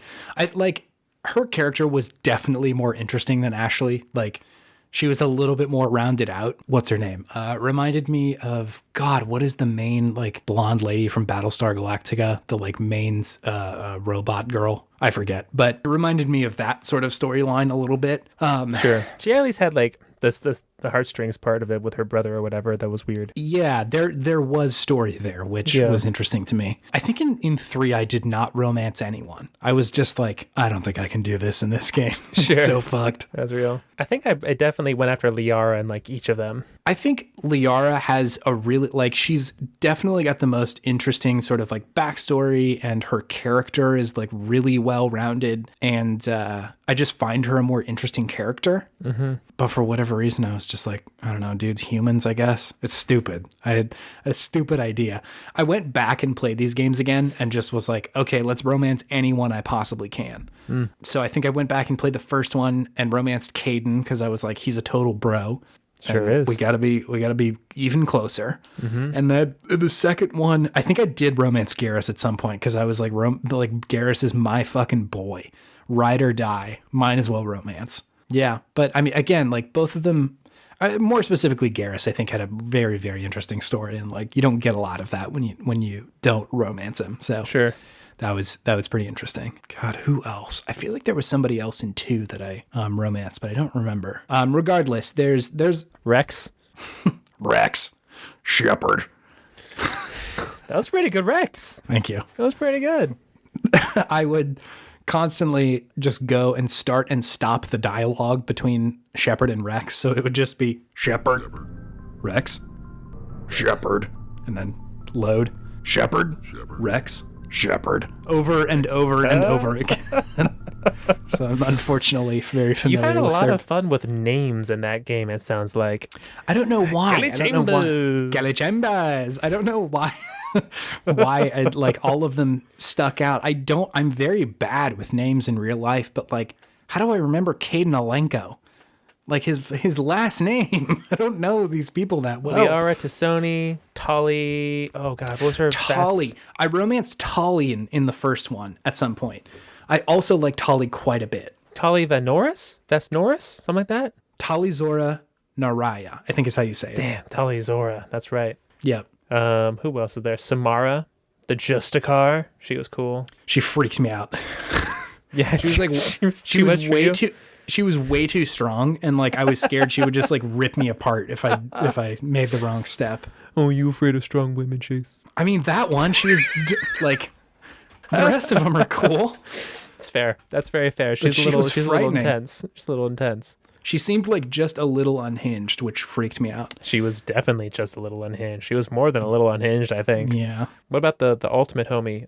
like her character was definitely more interesting than Ashley. Like she was a little bit more rounded out. What's her name? Reminded me of God. What is the main like blonde lady from Battlestar Galactica? The like main robot girl. I forget, but it reminded me of that sort of storyline a little bit. Sure. She at least had like the heartstrings part of it with her brother or whatever. That was weird. Yeah, there was story there, which was interesting to me. I think in 3, I did not romance anyone. I was just like, I don't think I can do this in this game. Sure. It's so fucked. That's real. I think I definitely went after Liara and like each of them. I think Liara has a really, like, she's definitely got the most interesting sort of like backstory, and her character is like really well-rounded, and I just find her a more interesting character. Mm-hmm. But for whatever reason, I was just like, I don't know, dudes, humans, I guess. It's stupid. I had a stupid idea. I went back and played these games again and just was like, okay, let's romance anyone I possibly can. Mm. So I think I went back and played the first one and romanced Caden because I was like, he's a total bro. Sure is. We gotta be even closer. Mm-hmm. And the second one, I think I did romance Garrus at some point because I was like, Garrus is my fucking boy. Ride or die. Might as well romance. Yeah, but I mean, again, like both of them, more specifically Garrus, I think had a very, very interesting story, and like you don't get a lot of that when you don't romance him. So sure, that was pretty interesting. God, who else? I feel like there was somebody else in 2 that I romanced, but I don't remember. Regardless, there's Rex, Shepard. That was pretty good, Rex. Thank you. That was pretty good. I would constantly just go and start and stop the dialogue between Shepard and Rex, so it would just be Shepard, Rex, Shepard, and then load Shepard, Rex, Shepard, over and over and over again. So I'm unfortunately very familiar with You had a lot of fun with names in that game, it sounds like. I don't know why. Kelly Chambers. I don't know why. Why like all of them stuck out. I'm very bad with names in real life, but like, how do I remember Caden Alenko? Like his last name. I don't know these people that well. Liara Tassoni, Tali. Oh God, what was her? Tali. I romanced Tali in the first one at some point. I also like Tali quite a bit. Tali Vesnoris, something like that. Tali Zora Naraya, I think is how you say it. Damn, Tali Zora. That's right. Yep. Who else is there? Samara. The Justicar, she was cool. She freaks me out. Yeah, She was like she was way too. She was way too strong, and like I was scared she would just like rip me apart if I made the wrong step. Oh, you afraid of strong women, Chase? I mean, that one, she was like, the rest of them are cool. It's fair. That's very fair. She's a little intense. She's a little intense. She seemed like just a little unhinged, which freaked me out. She was definitely just a little unhinged. She was more than a little unhinged, I think. Yeah. What about the ultimate homie?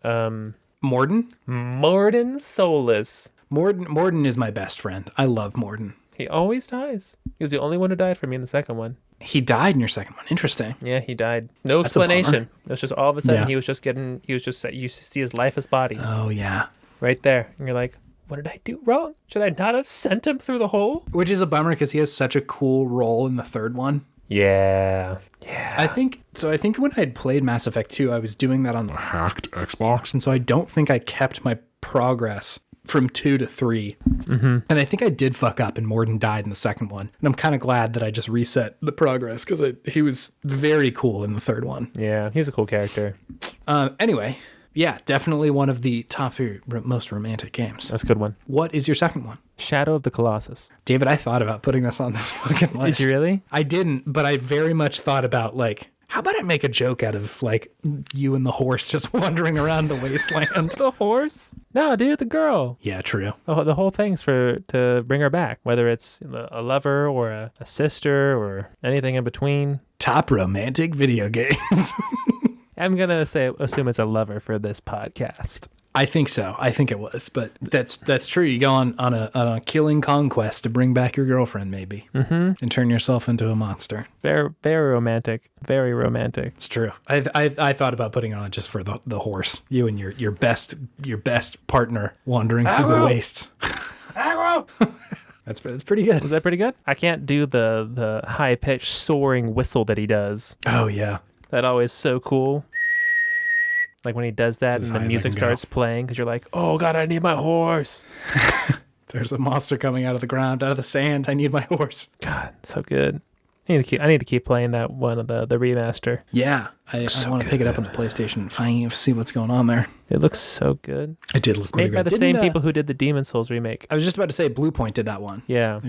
Morden Solus. Morden is my best friend. I love Morden. He always dies. He was the only one who died for me in the second one. He died in your second one. Interesting. Yeah, he died. No That's a bummer. explanation. It was just all of a sudden you used to see his lifeless body. Oh, yeah. Right there. And you're like, what did I do wrong? Should I not have sent him through the hole? Which is a bummer because he has such a cool role in the third one. Yeah. Yeah. I think when I had played Mass Effect 2, I was doing that on A hacked Xbox. and so I don't think I kept my progress from 2 to 3. Mm-hmm. And I think I did fuck up and Morden died in the second one. And I'm kind of glad that I just reset the progress because he was very cool in the third one. Yeah, he's a cool character. Anyway, yeah, definitely one of the top 3 most romantic games. That's a good one. What is your second one? Shadow of the Colossus. David, I thought about putting this on this fucking list. Did you really? I didn't, but I very much thought about like, how about I make a joke out of like you and the horse just wandering around the wasteland? The horse? No, dude, the girl. Yeah, true. The whole thing's to bring her back, whether it's a lover or a sister or anything in between. Top romantic video games. I'm gonna assume it's a lover for this podcast. I think so. I think it was, but that's true. You go on a killing conquest to bring back your girlfriend, maybe, and turn yourself into a monster. Very, very romantic. Very romantic. It's true. I thought about putting it on just for the horse. You and your best partner wandering through the wastes. That's pretty good. Was that pretty good? I can't do the high pitched soaring whistle that he does. Oh yeah. That always so cool. Like when he does that and the music starts playing because you're like, oh God, I need my horse. There's a monster coming out of the ground, out of the sand. I need my horse. God, so good. I need to keep playing that one of the remaster. Yeah, I want to pick it up on the PlayStation and finally see what's going on there. It looks so good. It did look really good. Made by the same people who did the Demon Souls remake. I was just about to say Blue Point did that one. Yeah.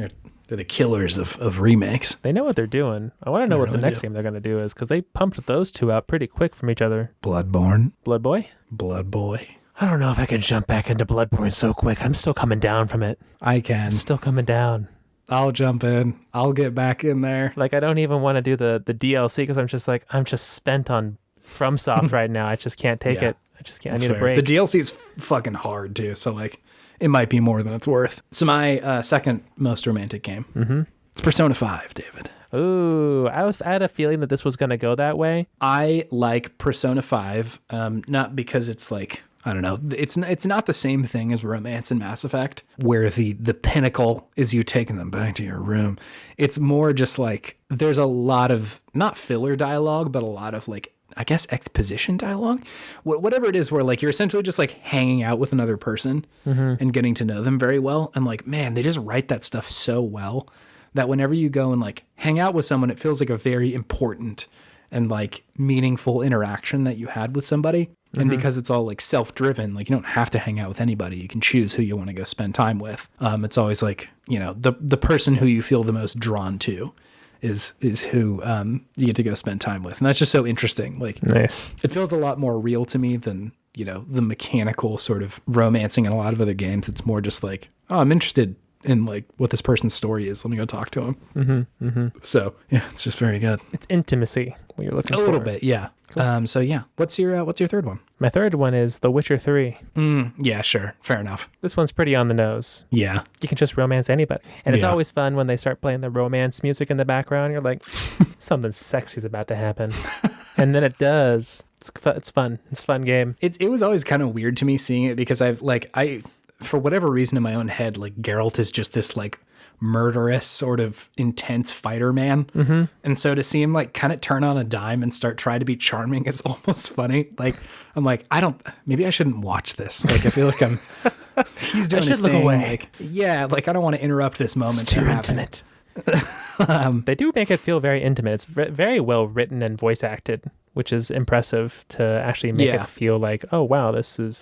They're the killers of remakes. They know what they're doing. I want to know what the next game they're going to do is because they pumped those two out pretty quick from each other. Bloodborne. Blood Boy? Blood Boy. I don't know if I can jump back into Bloodborne so quick. I'm still coming down from it. I can. I'm still coming down. I'll jump in. I'll get back in there. Like, I don't even want to do the DLC because I'm just spent on FromSoft right now. I just can't take it. I just can't. I need a break. The DLC is fucking hard too, so like it might be more than it's worth. So my second most romantic game. Mm-hmm. It's Persona 5, David. Ooh, I had a feeling that this was going to go that way. I like Persona 5, not because it's like, I don't know, it's not the same thing as romance and Mass Effect, where the pinnacle is you taking them back to your room. It's more just like, there's a lot of, not filler dialogue, but a lot of like, I guess exposition dialogue, whatever it is, where like you're essentially just like hanging out with another person and getting to know them very well. And like, man, they just write that stuff so well that whenever you go and like hang out with someone, it feels like a very important and like meaningful interaction that you had with somebody. And because it's all like self-driven, like you don't have to hang out with anybody. You can choose who you want to go spend time with. It's always like, you know, the person who you feel the most drawn to is who you get to go spend time with. And that's just so interesting. Like, nice. It feels a lot more real to me than, you know, the mechanical sort of romancing in a lot of other games. It's more just like, oh, I'm interested in like what this person's story is. Let me go talk to him. So yeah, it's just very good. It's intimacy what you're looking for. A little bit, yeah. Cool. So yeah, what's your third one? My third one is The Witcher 3. Yeah, sure. Fair enough. This one's pretty on the nose. Yeah. You can just romance anybody. And it's always fun when they start playing the romance music in the background. You're like, something sexy is about to happen. And then it does. It's fun. It's a fun game. It was always kind of weird to me seeing it because I for whatever reason in my own head, like Geralt is just this like murderous sort of intense fighter man. And so to see him like kind of turn on a dime and start trying to be charming is almost funny. Like I'm like, maybe I shouldn't watch this. Like I feel like he's doing his thing. Like, yeah, like I don't want to interrupt this moment. It's too intimate. They do make it feel very intimate. It's very well written and voice acted, which is impressive to actually make it feel like, oh wow,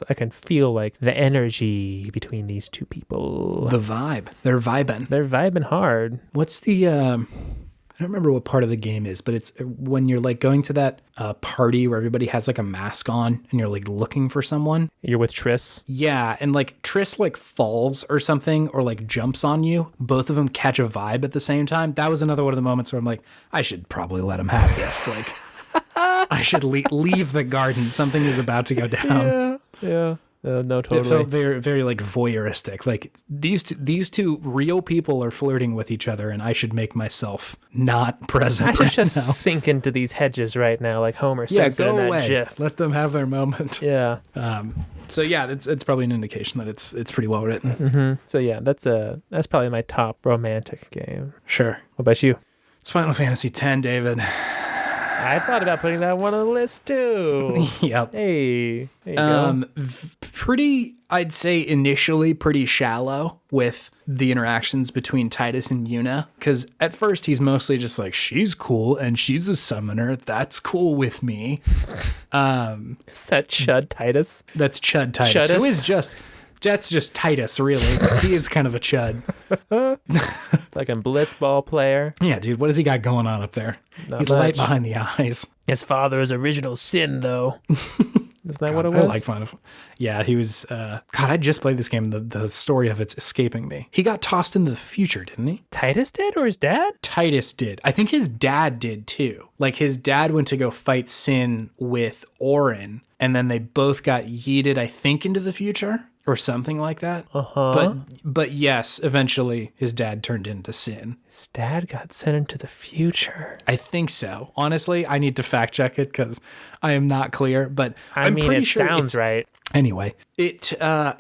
I can feel like the energy between these two people. The vibe. They're vibing hard. What's the I don't remember what part of the game is, but it's when you're like going to that party where everybody has like a mask on and you're like looking for someone. You're with Triss. Yeah, and like Triss like falls or something or like jumps on you. Both of them catch a vibe at the same time. That was another one of the moments where I'm like, I should probably let him have this. Like, I should leave the garden. Something is about to go down. Yeah. No, totally. It felt very, very like voyeuristic. Like these two real people are flirting with each other, and I should make myself not present. I should just sink into these hedges right now, like Homer Simpson in that away. GIF. Let them have their moment. Yeah. So yeah, it's probably an indication that it's pretty well written. Mm-hmm. So yeah, that's probably my top romantic game. Sure. What about you? It's Final Fantasy X, David. I thought about putting that one on the list too. Yep. Hey, there you go. Pretty, I'd say initially pretty shallow with the interactions between Titus and Yuna. Because at first he's mostly just like, she's cool and she's a summoner. That's cool with me. Is that Chud Titus? That's Chud Titus. Chudus? Who is that's just Titus, really. He is kind of a chud. Like a blitzball player. Yeah, dude, what has he got going on up there? He's much. light behind the eyes. His father's original sin, though. Isn't that what it was? I like Final Fantasy. Yeah, he was... God, I just played this game. The story of it's escaping me. He got tossed into the future, didn't he? Titus did, or his dad? Titus did. I think his dad did, too. Like, his dad went to go fight Sin with Auron, and then they both got yeeted, I think, into the future. Or something like that. Uh-huh. But yes, eventually his dad turned into Sin. His dad got sent into the future. I think so. Honestly, I need to fact check it because I am not clear. But I'm mean, pretty it sure sounds right. Anyway, it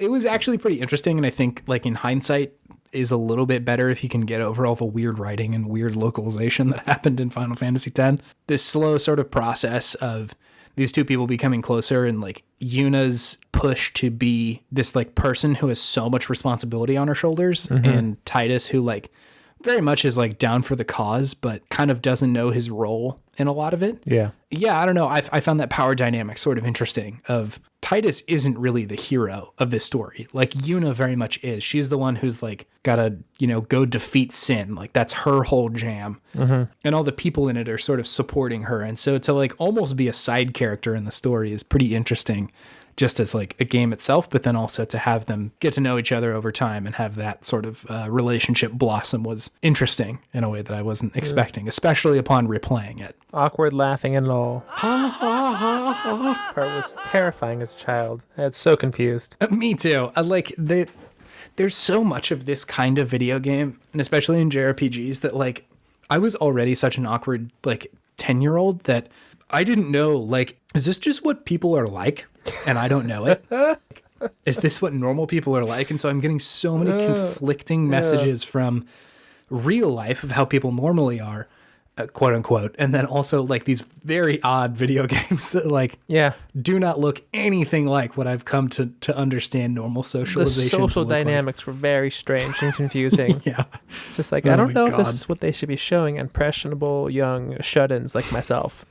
was actually pretty interesting, and I think like in hindsight is a little bit better if you can get over all the weird writing and weird localization that happened in Final Fantasy X. This slow sort of process of these two people becoming closer and like Yuna's push to be this like person who has so much responsibility on her shoulders, and Titus who like very much is like down for the cause but kind of doesn't know his role in a lot of it. Yeah, I don't know. I found that power dynamic sort of interesting. Of Titus isn't really the hero of this story. Like Yuna very much is. She's the one who's like gotta, go defeat Sin. Like that's her whole jam. And all the people in it are sort of supporting her. And so to like almost be a side character in the story is pretty interesting, just as like a game itself, but then also to have them get to know each other over time and have that sort of relationship blossom was interesting in a way that I wasn't expecting, especially upon replaying it. Awkward laughing and all. Part was terrifying as a child. I was so confused. Me too. There's so much of this kind of video game, and especially in JRPGs, that like I was already such an awkward like 10-year-old that I didn't know, like, is this just what people are like? And I don't know it. Is this what normal people are like? And so I'm getting so many conflicting messages from real life of how people normally are, quote unquote. And then also like these very odd video games that like do not look anything like what I've come to understand normal socialization. The social dynamics were very strange and confusing. Just like, I don't know if this is what they should be showing impressionable young shut-ins like myself,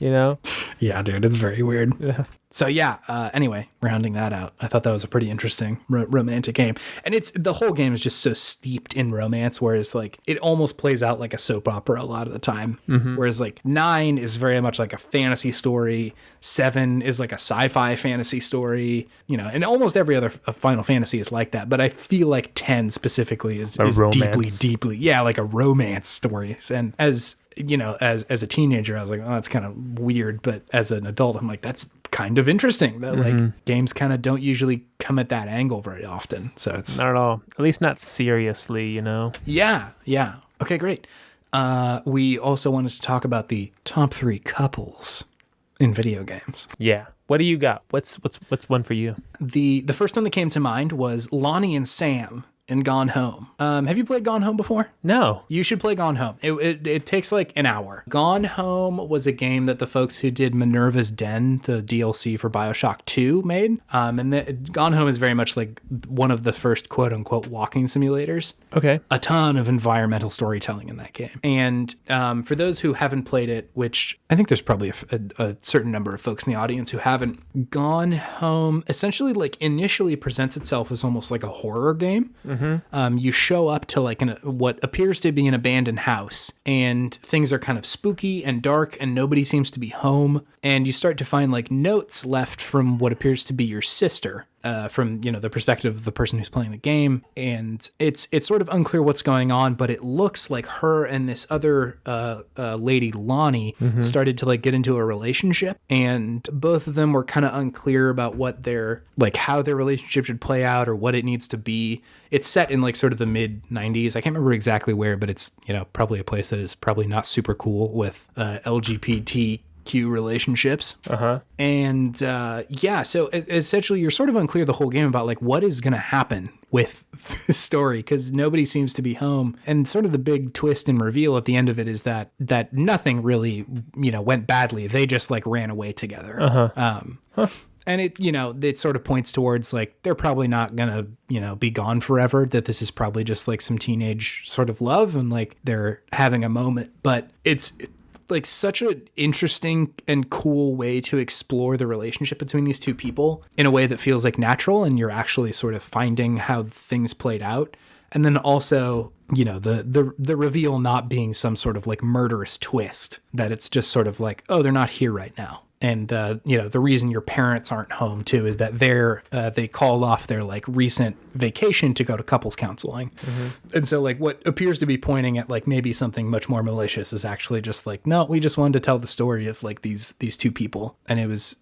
Yeah, dude, it's very weird. Yeah. So anyway, rounding that out, I thought that was a pretty interesting romantic game. And the whole game is just so steeped in romance, whereas like it almost plays out like a soap opera a lot of the time. Whereas like 9 is very much like a fantasy story. 7 is like a sci-fi fantasy story, and almost every other Final Fantasy is like that. But I feel like 10 specifically is deeply, like a romance story. And as a teenager, I was like, oh, that's kind of weird. But as an adult, I'm like, that's kind of interesting that like games kind of don't usually come at that angle very often. So it's not at all, at least not seriously, Yeah. Okay, great. We also wanted to talk about the top 3 couples in video games. Yeah. What do you got? What's one for you? The first one that came to mind was Lonnie and Sam in Gone Home. Have you played Gone Home before? No. You should play Gone Home. It takes like an hour. Gone Home was a game that the folks who did Minerva's Den, the DLC for BioShock 2, made. Gone Home is very much like one of the first quote unquote walking simulators. Okay. A ton of environmental storytelling in that game. And for those who haven't played it, which I think there's probably a certain number of folks in the audience who haven't, Gone Home essentially like initially presents itself as almost like a horror game. You show up to like what appears to be an abandoned house, and things are kind of spooky and dark, and nobody seems to be home. And you start to find like notes left from what appears to be your sister, from the perspective of the person who's playing the game. And it's sort of unclear what's going on, but it looks like her and this other lady, Lonnie, started to like get into a relationship, and both of them were kind of unclear about what how their relationship should play out or what it needs to be. It's set in like sort of the mid 90s. I can't remember exactly where, but it's probably a place that is probably not super cool with LGBTQ relationships. And so essentially you're sort of unclear the whole game about like what is going to happen with this story, because nobody seems to be home. And sort of the big twist and reveal at the end of it is that nothing really went badly. They just like ran away together. And it sort of points towards like they're probably not gonna be gone forever, that this is probably just like some teenage sort of love and like they're having a moment. But it's like such an interesting and cool way to explore the relationship between these two people in a way that feels like natural, and you're actually sort of finding how things played out. And then also, the reveal not being some sort of like murderous twist, that it's just sort of like, oh, they're not here right now. And, the reason your parents aren't home too is that they called off their like recent vacation to go to couples counseling. And so like what appears to be pointing at like maybe something much more malicious is actually just like, no, we just wanted to tell the story of like these two people. And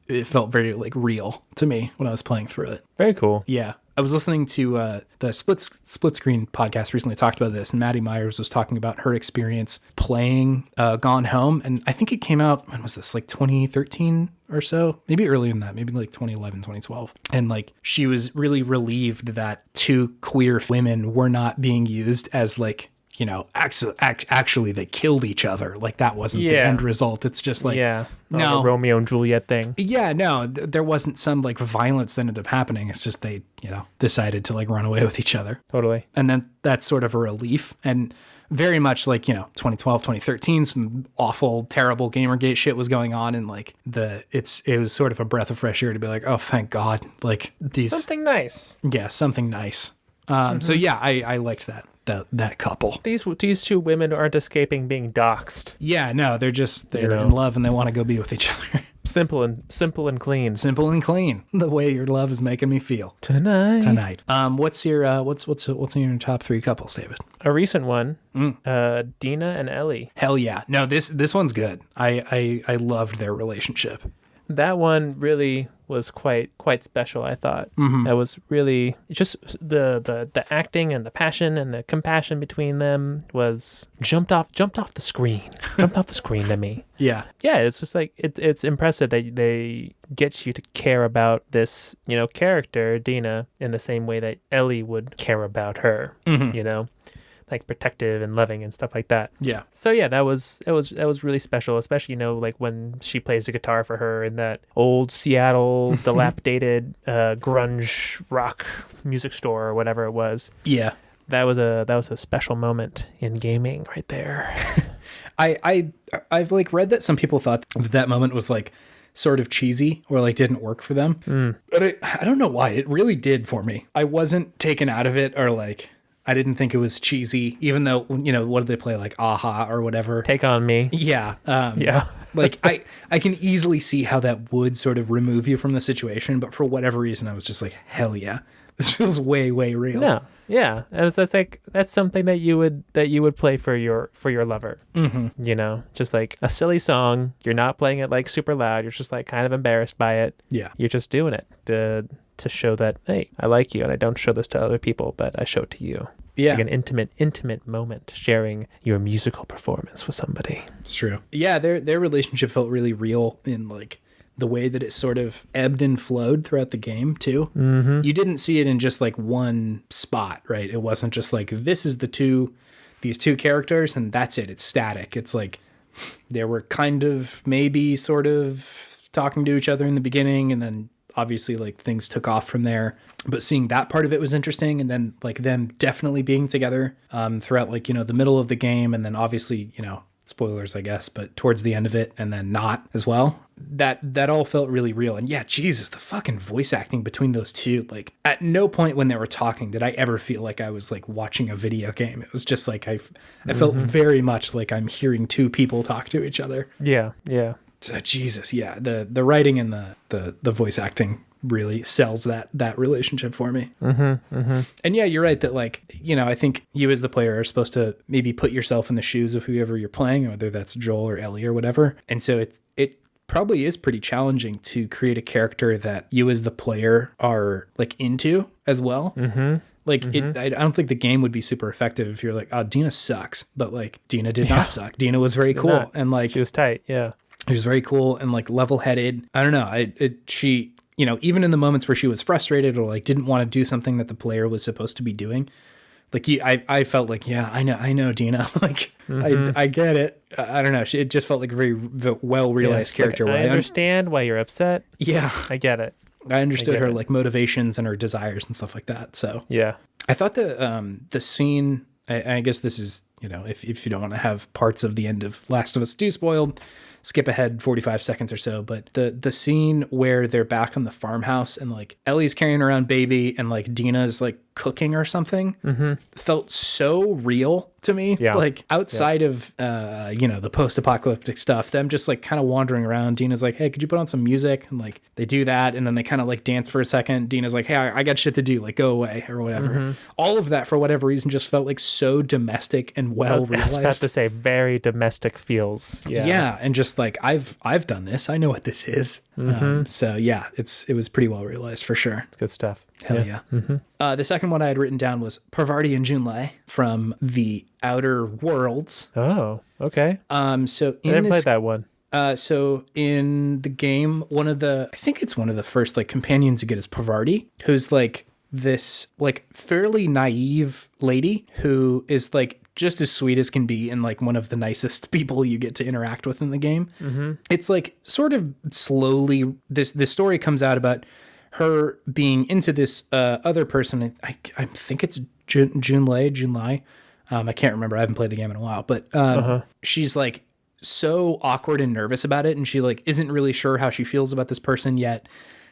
it felt very like real to me when I was playing through it. Very cool. Yeah. I was listening to the Split Screen podcast recently talked about this, and Maddie Myers was talking about her experience playing Gone Home. And I think it came out, when was this, like 2013 or so? Maybe earlier than that, maybe like 2011, 2012. And like she was really relieved that two queer women were not being used as like, actually they killed each other. Like that wasn't the end result. It's just like, no, Romeo and Juliet thing. Yeah, no, there wasn't some like violence that ended up happening. It's just they, decided to like run away with each other. Totally. And then that's sort of a relief. And very much like, 2012, 2013, some awful, terrible Gamergate shit was going on. And like it was sort of a breath of fresh air to be like, oh, thank God. Like something nice. Yeah, something nice. So yeah, I liked that couple. These two women aren't escaping being doxxed. Yeah, no, they're in love and they want to go be with each other. Simple and clean. Simple and clean. The way your love is making me feel tonight. What's in your top three couples, David? A recent one. Dina and Ellie. Hell yeah. No, this one's good. I loved their relationship. That one really was quite special, I thought. That was really just the acting and the passion and the compassion between them was jumped off the screen. Jumped off the screen to me. Yeah, it's just like it's impressive that they get you to care about this, character, Dina, in the same way that Ellie would care about her. Like protective and loving and stuff like that. Yeah. So yeah, that was really special, especially like when she plays the guitar for her in that old Seattle dilapidated grunge rock music store or whatever it was. Yeah. That was a special moment in gaming right there. I've like read that some people thought that moment was like sort of cheesy or like didn't work for them. But I don't know why. It really did for me. I wasn't taken out of it or like I didn't think it was cheesy, even though, what did they play? Like Aha or whatever. Take on Me. Yeah. Like I can easily see how that would sort of remove you from the situation. But for whatever reason, I was just like, hell yeah, this feels way, way real. No. Yeah. And it's like, that's something that you would play for your lover. Just like a silly song. You're not playing it like super loud. You're just like kind of embarrassed by it. Yeah. You're just doing it to show that, hey, I like you and I don't show this to other people, but I show it to you. It's like an intimate moment, sharing your musical performance with somebody. It's true. Yeah, their relationship felt really real in like the way that it sort of ebbed and flowed throughout the game too. Mm-hmm. You didn't see it in just like one spot, right? It wasn't just like, this is these two characters and that's it. It's static. It's like there were kind of maybe sort of talking to each other in the beginning, and then obviously like things took off from there. But seeing that part of it was interesting, and then like them definitely being together throughout like, the middle of the game, and then obviously, spoilers, I guess, but towards the end of it, and then not as well. That all felt really real. And yeah, Jesus, the fucking voice acting between those two, like at no point when they were talking did I ever feel like I was like watching a video game. It was just like I felt very much like I'm hearing two people talk to each other. Yeah. So Jesus, yeah, the writing and the voice acting really sells that relationship for me. And yeah, you're right that like, I think you as the player are supposed to maybe put yourself in the shoes of whoever you're playing, whether that's Joel or Ellie or whatever. And so it probably is pretty challenging to create a character that you as the player are like into as well. I don't think the game would be super effective if you're like, oh, Dina sucks, but like Dina did not suck. Dina was very cool, and like she was tight. Yeah, she was very cool and like level-headed. I don't know. She even in the moments where she was frustrated or like didn't want to do something that the player was supposed to be doing, like I felt like, yeah, I know Dina. Like I get it. I don't know. It just felt like a very well realized character. Like, I understand why you're upset. Yeah, I get it. I understood her like motivations and her desires and stuff like that. So yeah, I thought the scene. I guess this is if you don't want to have parts of the end of Last of Us 2 spoiled, skip ahead 45 seconds or so. But the scene where they're back on the farmhouse and like Ellie's carrying around baby and like Dina's like cooking or something felt so real to me. Yeah. Like outside of the post-apocalyptic stuff, them just like kind of wandering around. Dina's like, hey, could you put on some music? And like they do that, and then they kind of like dance for a second. Dina's like, hey, I got shit to do, like go away or whatever. All of that for whatever reason just felt like so domestic and well realized. I was about to say very domestic feels. Yeah, and just like I've done this, I know what this is. So yeah, it was pretty well realized for sure. It's good stuff. Hell yeah. The second one I had written down was Parvati and Junlei from the Outer Worlds. Oh, okay. So I never played that one. So in the game, I think it's one of the first like companions you get is Parvati, who's like this like fairly naive lady who is like just as sweet as can be and like one of the nicest people you get to interact with in the game. It's like sort of slowly this story comes out about her being into this other person. I think it's Junlei. I can't remember. I haven't played the game in a while, but she's like so awkward and nervous about it, and she like isn't really sure how she feels about this person yet,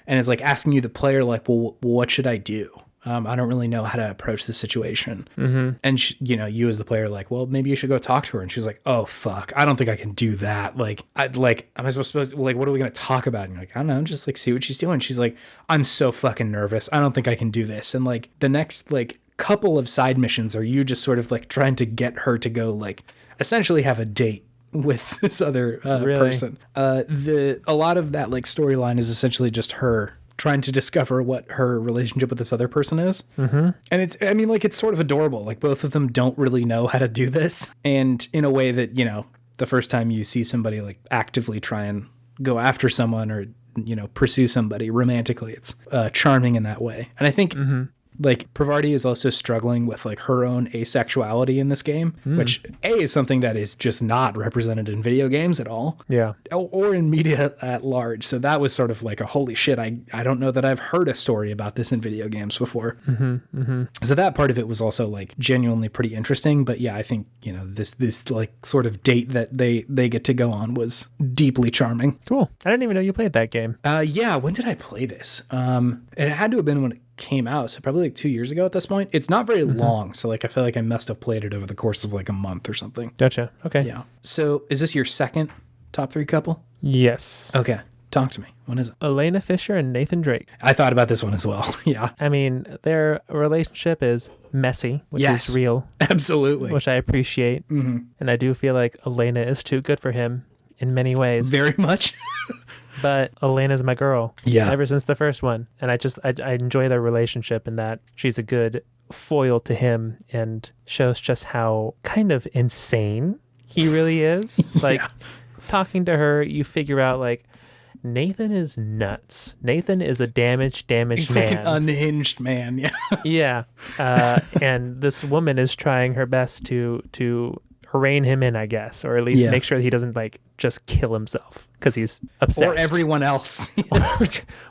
and is like asking you, the player, like, well, what should I do? I don't really know how to approach the situation. And she, you as the player, like, well, maybe you should go talk to her. And she's like, oh fuck, I don't think I can do that. Like, am I supposed to, like, what are we going to talk about? And you're like, I don't know, just like see what she's doing. She's like, I'm so fucking nervous. I don't think I can do this. And like the next like couple of side missions are you just sort of like trying to get her to go like essentially have a date with this other person. A lot of that like storyline is essentially just her trying to discover what her relationship with this other person is. And it's sort of adorable. Like both of them don't really know how to do this. And in a way that, the first time you see somebody like actively try and go after someone or, pursue somebody romantically, it's charming in that way. And I think like Parvati is also struggling with like her own asexuality in this game, which is something that is just not represented in video games at all. Yeah. Or in media at large. So that was sort of like a holy shit. I don't know that I've heard a story about this in video games before. So that part of it was also like genuinely pretty interesting. But yeah, I think, this like sort of date that they get to go on was deeply charming. Cool. I didn't even know you played that game. Yeah. When did I play this? It had to have been when it came out, so probably like 2 years ago at this point. It's not very long, so like I feel like I must have played it over the course of like a month or something. Gotcha. Okay. Yeah. So is this your second top 3 couple? Yes. Okay. Talk to me. What is it? Elena Fisher and Nathan Drake. I thought about this one as well. Yeah. I mean, their relationship is messy, which is real. Absolutely. Which I appreciate. And I do feel like Elena is too good for him in many ways. Very much. But Elena's my girl. Yeah. Ever since the first one. And I enjoy their relationship in that she's a good foil to him and shows just how kind of insane he really is. Like talking to her, you figure out like Nathan is nuts. Nathan is a damaged He's man. like an unhinged man. Yeah. Yeah. And this woman is trying her best to rein him in, I guess, or at least make sure that he doesn't like just kill himself because he's obsessed. Or everyone else.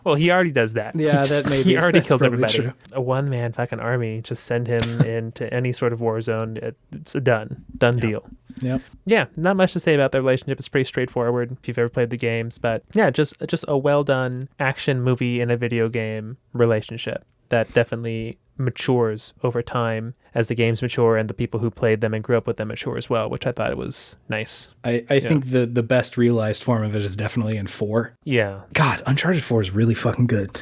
Well, he already does that. Yeah, that maybe. He already kills everybody. True. A one-man fucking army, just send him into any sort of war zone. It's a done deal. Yep. Yeah, not much to say about the relationship. It's pretty straightforward if you've ever played the games, but yeah, just a well-done action movie in a video game relationship that definitely matures over time as the games mature and the people who played them and grew up with them mature as well, which I thought it was nice. I think the best realized form of it is definitely in 4. Yeah. God, Uncharted 4 is really fucking good.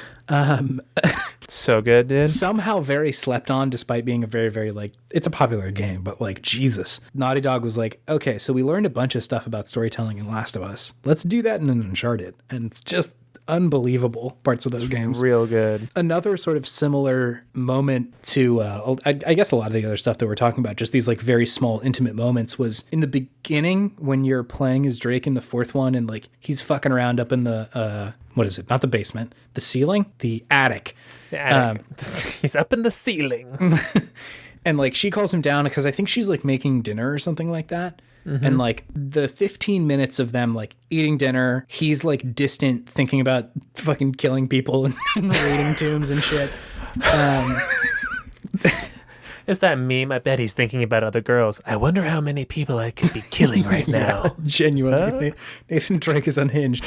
So good, dude. Somehow very slept on despite being a very, very, like, it's a popular game, but like, Jesus. Naughty Dog was like, okay, so we learned a bunch of stuff about storytelling in Last of Us. Let's do that in an Uncharted. And it's just unbelievable parts of those games. Real good. Another sort of similar moment to, I guess a lot of the other stuff that we're talking about, just these like very small intimate moments, was in the beginning when you're playing as Drake in the 4th one and like he's fucking around up in the, what is it? Not the basement, the ceiling, the attic. The attic. He's up in the ceiling. And like she calls him down because I think she's like making dinner or something like that. Mm-hmm. And like the 15 minutes of them like eating dinner, he's like distant thinking about fucking killing people and raiding tombs and shit. It's that meme. I bet he's thinking about other girls. I wonder how many people I could be killing right now. Genuinely, Nathan Drake is unhinged.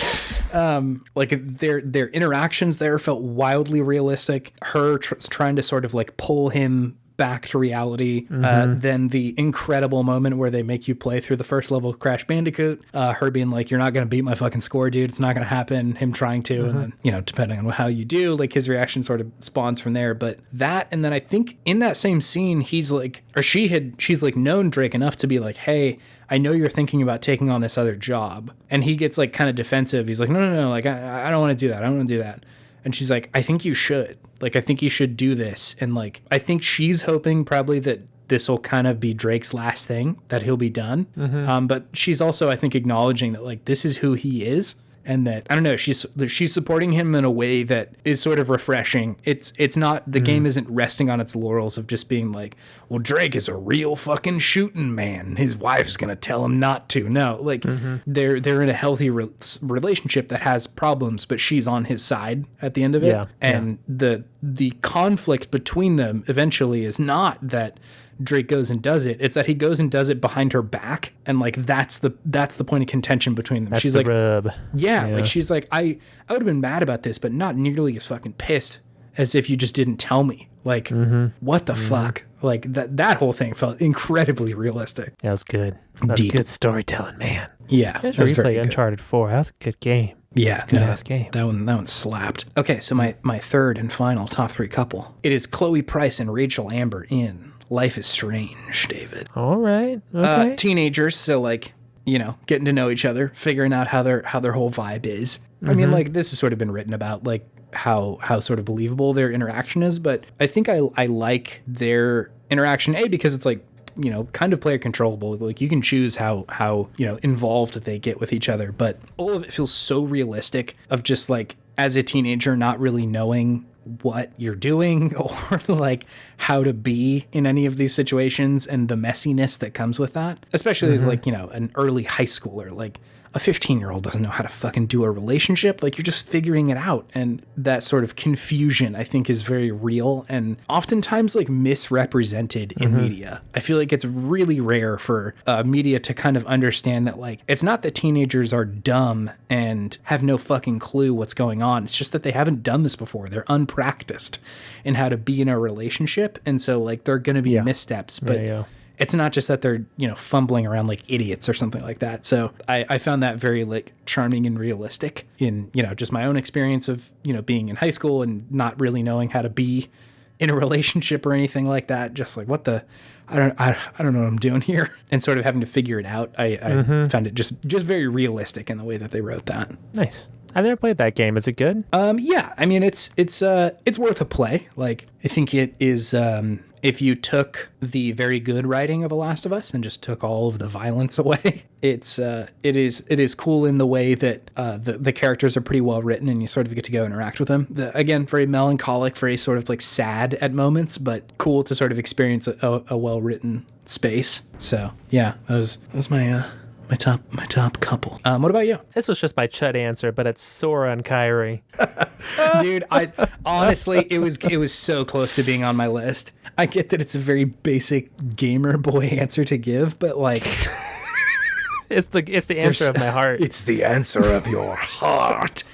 Like their interactions there felt wildly realistic. Her trying to sort of like pull him back to reality. Then the incredible moment where they make you play through the first level of Crash Bandicoot, her being like, you're not going to beat my fucking score, dude. It's not going to happen. Him trying to, and then, you know, depending on how you do, like his reaction sort of spawns from there. But that, and then I think in that same scene, he's like, or she's like known Drake enough to be like, hey, I know you're thinking about taking on this other job. And he gets like kind of defensive. He's like, no, like I don't want to do that. I don't want to do that. And she's like, I think you should. Like, I think you should do this. And like, I think she's hoping probably that this will kind of be Drake's last thing, that he'll be done. But she's also, I think, acknowledging that like, this is who he is. And that, I don't know, she's supporting him in a way that is sort of refreshing. It's not, the game isn't resting on its laurels of just being like, well, Drake is a real fucking shooting man. His wife's going to tell him not to. No, like they're in a healthy relationship that has problems, but she's on his side at the end of it. Yeah. And the conflict between them eventually is not that Drake goes and does it. It's that he goes and does it behind her back, and like that's the point of contention between them. That's she's the like, rub. yeah, like she's like, I would have been mad about this, but not nearly as fucking pissed as if you just didn't tell me. Like, what the fuck? Like that whole thing felt incredibly realistic. That was good. That's good storytelling, man. Yeah, I should replay Uncharted 4. That was a good game. Yeah, good ass game. That one slapped. Okay, so my third and final top 3 couple. It is Chloe Price and Rachel Amber in Life is Strange, David. All right. Okay. Teenagers, so like, you know, getting to know each other, figuring out how their whole vibe is. I mean, like, this has sort of been written about, like, how sort of believable their interaction is, but I think I like their interaction, because it's like, you know, kind of player controllable. Like, you can choose how you know, involved they get with each other, but all of it feels so realistic of just like, as a teenager, not really knowing what you're doing or like how to be in any of these situations and the messiness that comes with that, especially as like, you know, an early high schooler. Like, a 15-year-old doesn't know how to fucking do a relationship. Like, you're just figuring it out. And that sort of confusion, I think, is very real and oftentimes like misrepresented in media. I feel like it's really rare for media to kind of understand that, like, it's not that teenagers are dumb and have no fucking clue what's going on. It's just that they haven't done this before. They're unpracticed in how to be in a relationship. And so like, there are going to be missteps, but it's not just that they're, you know, fumbling around like idiots or something like that. So I found that very like charming and realistic in, you know, just my own experience of, you know, being in high school and not really knowing how to be in a relationship or anything like that. Just like, what the, I don't know what I'm doing here, and sort of having to figure it out. I found it just very realistic in the way that they wrote that. Nice. I've never played that game. Is it good? Yeah. I mean, it's worth a play. Like, I think it is, if you took the very good writing of The Last of Us and just took all of the violence away, it is cool in the way that the characters are pretty well written and you sort of get to go interact with them. Again, very melancholic, very sort of like sad at moments, but cool to sort of experience a well written space. So yeah, that was my top couple. What about you? This was just my chud answer, but it's Sora and Kyrie. Dude, I honestly, it was so close to being on my list. I get that it's a very basic gamer boy answer to give, but like, it's the answer of my heart. It's the answer of your heart.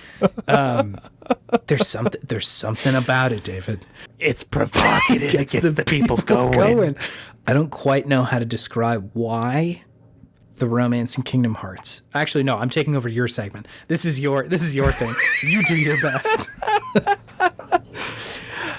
There's something about it, David. It's provocative. It gets the people going. I don't quite know how to describe why the romance in Kingdom Hearts. Actually, no, I'm taking over your segment. This is your thing. You do your best.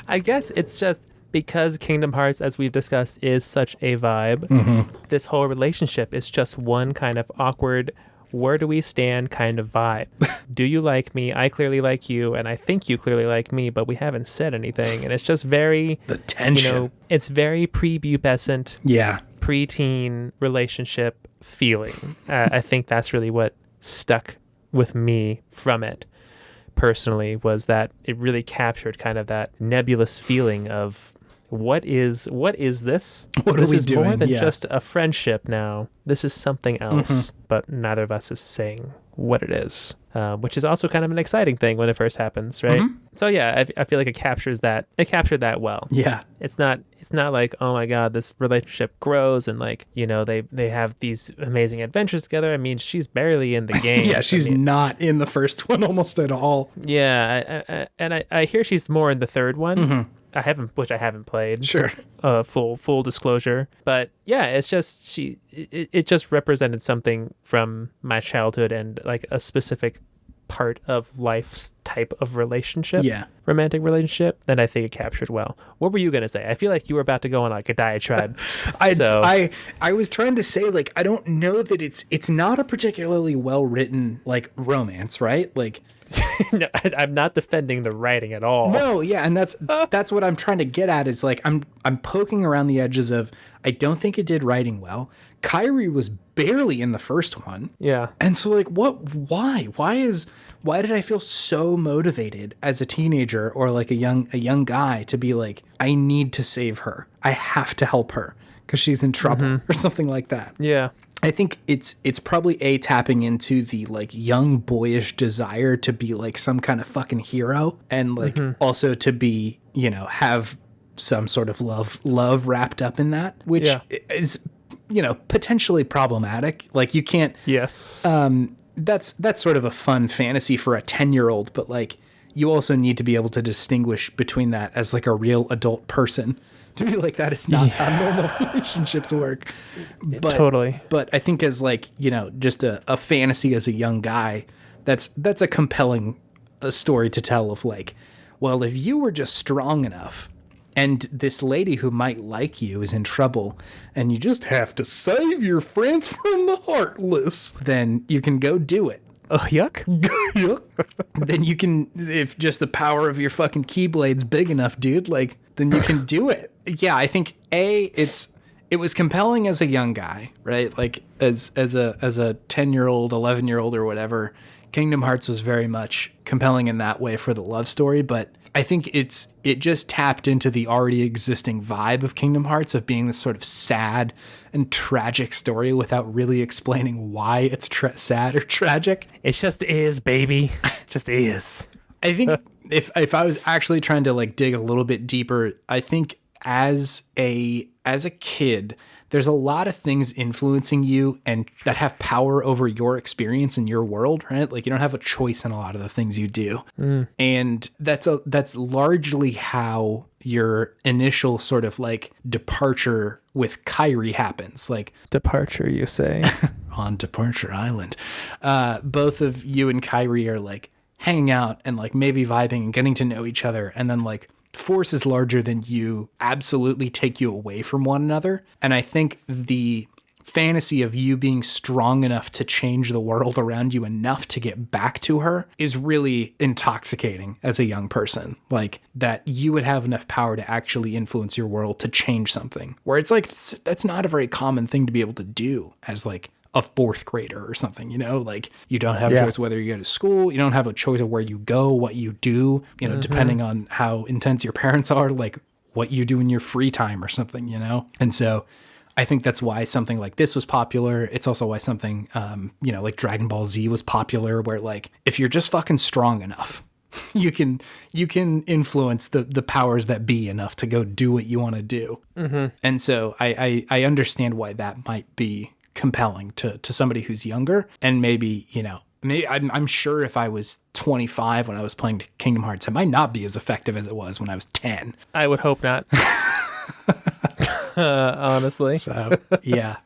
I guess it's just because Kingdom Hearts, as we've discussed, is such a vibe. This whole relationship is just one kind of awkward, where do we stand kind of vibe. Do you like me? I clearly like you, and I think you clearly like me, but we haven't said anything. And it's just very... The tension. It's very prepubescent, preteen relationship feeling. I think that's really what stuck with me from it personally, was that it really captured kind of that nebulous feeling of what is this? What this are we is doing? More than just a friendship now. This is something else, but neither of us is saying what it is, which is also kind of an exciting thing when it first happens, right? So yeah, I feel like it captures that. It captured that well. Yeah, it's not like, oh my god, this relationship grows and like, you know, they have these amazing adventures together. I mean, she's barely in the game. Yeah, she's not in the first one almost at all. Yeah, and I hear she's more in the third one. I haven't played. Sure. Full disclosure. But yeah, it's just it just represented something from my childhood and like a specific part of life's type of relationship. Yeah. Romantic relationship. And I think it captured well. What were you gonna say? I feel like you were about to go on like a diatribe. I was trying to say, like, I don't know that it's not a particularly well written like romance, right? Like no, I'm not defending the writing at all. No, yeah, and that's what I'm trying to get at is like I'm poking around the edges of I don't think it did writing well. Kyrie was barely in the first one. Yeah. And so like why did I feel so motivated as a teenager or like a young guy to be like, I need to save her. I have to help her because she's in trouble or something like that. Yeah. I think it's probably tapping into the like young boyish desire to be like some kind of fucking hero and like also to be, you know, have some sort of love wrapped up in that, which is, you know, potentially problematic. Like you can't. Yes. That's sort of a fun fantasy for a 10-year-old, but like you also need to be able to distinguish between that as like a real adult person. To be like, that is not how normal relationships work. But, totally. But I think as like, you know, just a fantasy as a young guy, that's a compelling story to tell of like, well, if you were just strong enough and this lady who might like you is in trouble and you just have to save your friends from the heartless, then you can go do it. Oh, yuck. Yuck. Then you can, if just the power of your fucking Keyblade's big enough, dude, like, then you can do it. Yeah, I think it was compelling as a young guy, right? Like as a 10-year-old, 11-year-old or whatever. Kingdom Hearts was very much compelling in that way for the love story, but I think it just tapped into the already existing vibe of Kingdom Hearts of being this sort of sad and tragic story without really explaining why it's sad or tragic. It just is, baby. It just is. I think if I was actually trying to like dig a little bit deeper, I think as a kid, there's a lot of things influencing you and that have power over your experience in your world, right? Like you don't have a choice in a lot of the things you do. And that's largely how your initial sort of like departure with Kyrie happens. Like departure, you say? On Departure Island. Both of you and Kyrie are like hanging out and like maybe vibing and getting to know each other, and then like forces larger than you absolutely take you away from one another. And I think the fantasy of you being strong enough to change the world around you enough to get back to her is really intoxicating as a young person. Like, that you would have enough power to actually influence your world to change something, where it's like, that's not a very common thing to be able to do as like a fourth grader or something, you know, like you don't have a choice whether you go to school, you don't have a choice of where you go, what you do, you know, depending on how intense your parents are, like what you do in your free time or something, you know? And so I think that's why something like this was popular. It's also why something, you know, like Dragon Ball Z was popular, where like, if you're just fucking strong enough, you can influence the powers that be enough to go do what you want to do. And so I understand why that might be compelling to somebody who's younger. And maybe, you know, I'm sure if I was 25 when I was playing Kingdom Hearts, it might not be as effective as it was when I was 10. I would hope not. Honestly. So yeah.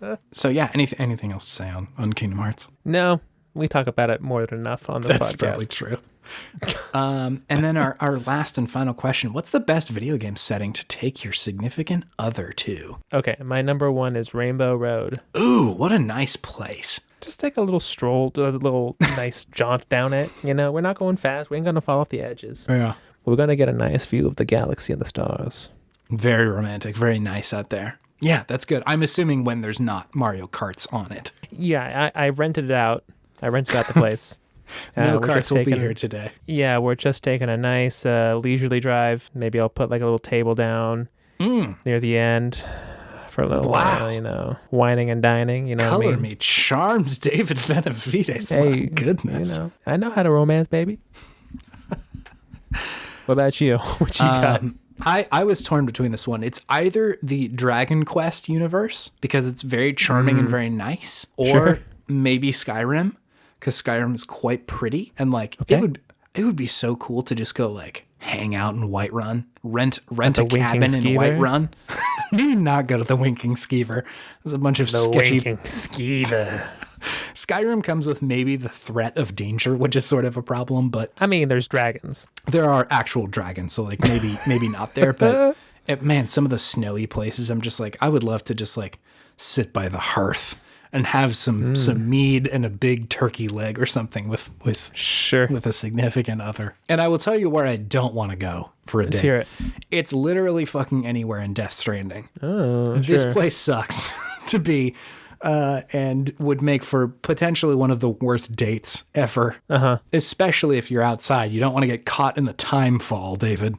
Anything else to say on Kingdom Hearts? No, we talk about it more than enough on this podcast. That's probably true. And then our last and final question: what's the best video game setting to take your significant other to? Okay, my number one is Rainbow Road. Ooh, what a nice place. Just take a little stroll, a little nice jaunt down it. You know, we're not going fast. We ain't gonna fall off the edges. Yeah. We're gonna get a nice view of the galaxy and the stars. Very romantic, very nice out there. Yeah, that's good. I'm assuming when there's not Mario Karts on it. Yeah, I rented it out. I rented out the place. No carts will be here today. Yeah, we're just taking a nice leisurely drive. Maybe I'll put like a little table down near the end for a little while, you know, whining and dining, you know Color what I mean? me charmed, David Benavides. Hey, my goodness. You know, I know how to romance, baby. What about you? What you got? I was torn between this one. It's either the Dragon Quest universe, because it's very charming and very nice, or maybe Skyrim, because Skyrim is quite pretty, and like it would be so cool to just go like hang out in Whiterun, rent a cabin in Whiterun. Do not go to the Winking Skeever. There's a bunch of sketchy Winking Skeever. Skyrim comes with maybe the threat of danger, which is sort of a problem, but I mean, there's dragons. there are actual dragons, so like maybe not there, but man, some of the snowy places, I'm just like, I would love to just like sit by the hearth and have some mead and a big turkey leg or something with a significant other. And I will tell you where I don't want to go for a day. Let's hear it. It's literally fucking anywhere in Death Stranding. Oh, This place sucks to be. And would make for potentially one of the worst dates ever. Especially if you're outside. You don't want to get caught in the time fall, David.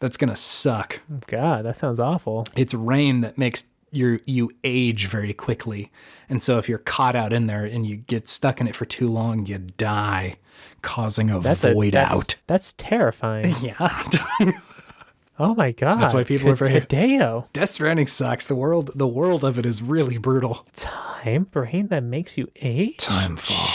That's going to suck. God, that sounds awful. It's rain that makes you age very quickly. And so if you're caught out in there and you get stuck in it for too long, you die, causing a void out. That's terrifying. Yeah. Oh my God. That's why people are afraid. Hideo. Death Stranding sucks. The world of it is really brutal. Time brain that makes you age? Time fall.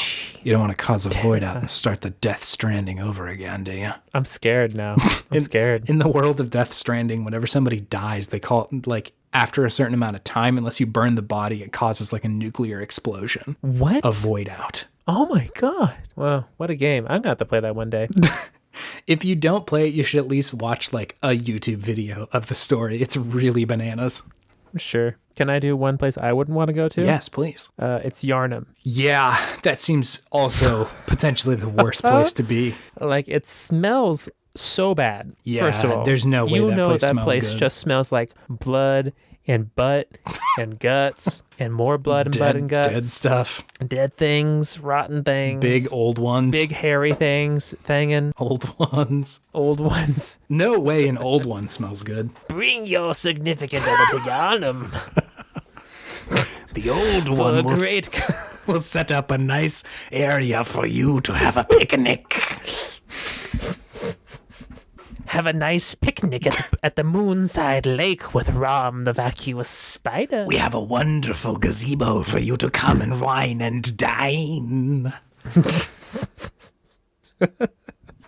You don't want to cause a void out and start the Death Stranding over again, do you? I'm scared now. I'm scared. In the world of Death Stranding, whenever somebody dies, they call it like after a certain amount of time, unless you burn the body, it causes like a nuclear explosion. What? A void out. Oh my God. Well, what a game. I'm going to have to play that one day. If you don't play it, you should at least watch like a YouTube video of the story. It's really bananas. Sure. Can I do one place I wouldn't want to go to? Yes, please. It's Yarnum. Yeah, that seems also potentially the worst place to be. Like, it smells so bad. Yeah, first of all, there's no way that place smells good. Just smells like blood and butt and guts and more blood and butt and guts. Dead stuff. Dead things, rotten things. Big old ones. Big hairy things, thangin'. Old ones. Old ones. No way an old one smells good. Bring your significant other to Yarnum. The old one will set up a nice area for you to have a picnic. Have a nice picnic at the Moonside Lake with Rom, the vacuous spider. We have a wonderful gazebo for you to come and wine and dine.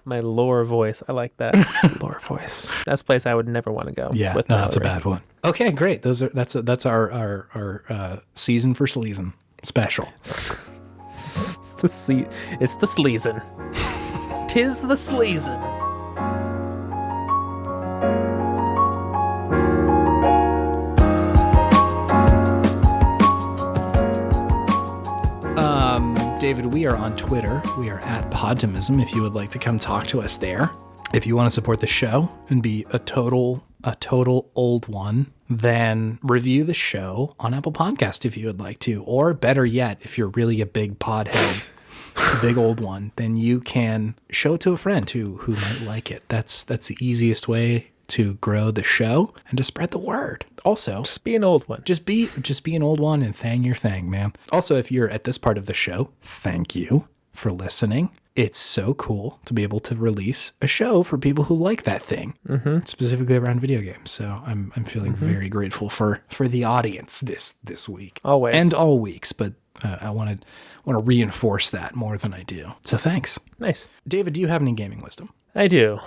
My lore voice. I like that. Lore voice. That's a place I would never want to go. Yeah, no, that's a bad one. Okay, great. That's our season for sleasin' special. It's the sleasin'. 'Tis the sleasin'. David, we are on Twitter. We are at Podtimism if you would like to come talk to us there. If you want to support the show and be a total old one, then review the show on Apple Podcast if you would like to. Or better yet, if you're really a big podhead, a big old one, then you can show it to a friend who might like it. That's the easiest way to grow the show and to spread the word. Also, Just be an old one. just be an old one and thang your thing, man. Also, if you're at this part of the show, thank you for listening. It's so cool to be able to release a show for people who like that thing, specifically around video games. So I'm feeling very grateful for the audience this week. Always. And all weeks, but I want to reinforce that more than I do. So thanks. Nice. David, do you have any gaming wisdom? I do.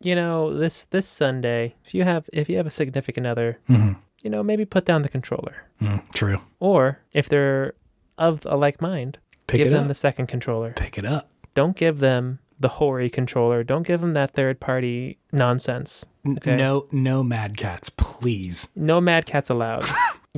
You know, this Sunday, if you have a significant other, you know, maybe put down the controller. True. Or if they're of a like mind, give them the second controller. Pick it up. Don't give them the Hori controller. Don't give them that third-party nonsense. Okay? No Mad Cats, please. No Mad Cats allowed.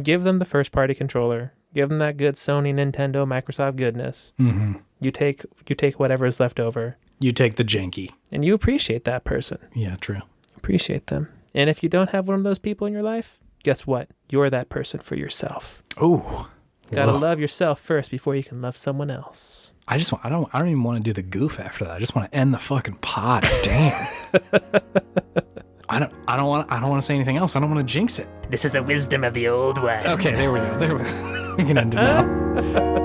Give them the first-party controller. Give them that good Sony, Nintendo, Microsoft goodness. Mm-hmm. You take whatever is left over. You take the janky. And you appreciate that person. Yeah, true. Appreciate them. And if you don't have one of those people in your life, guess what? You're that person for yourself. Oh. Gotta love yourself first before you can love someone else. I don't even want to do the goof after that. I just want to end the fucking pod. Damn. I don't want to say anything else. I don't want to jinx it. This is the wisdom of the old one. Okay, there we go. We can end it now.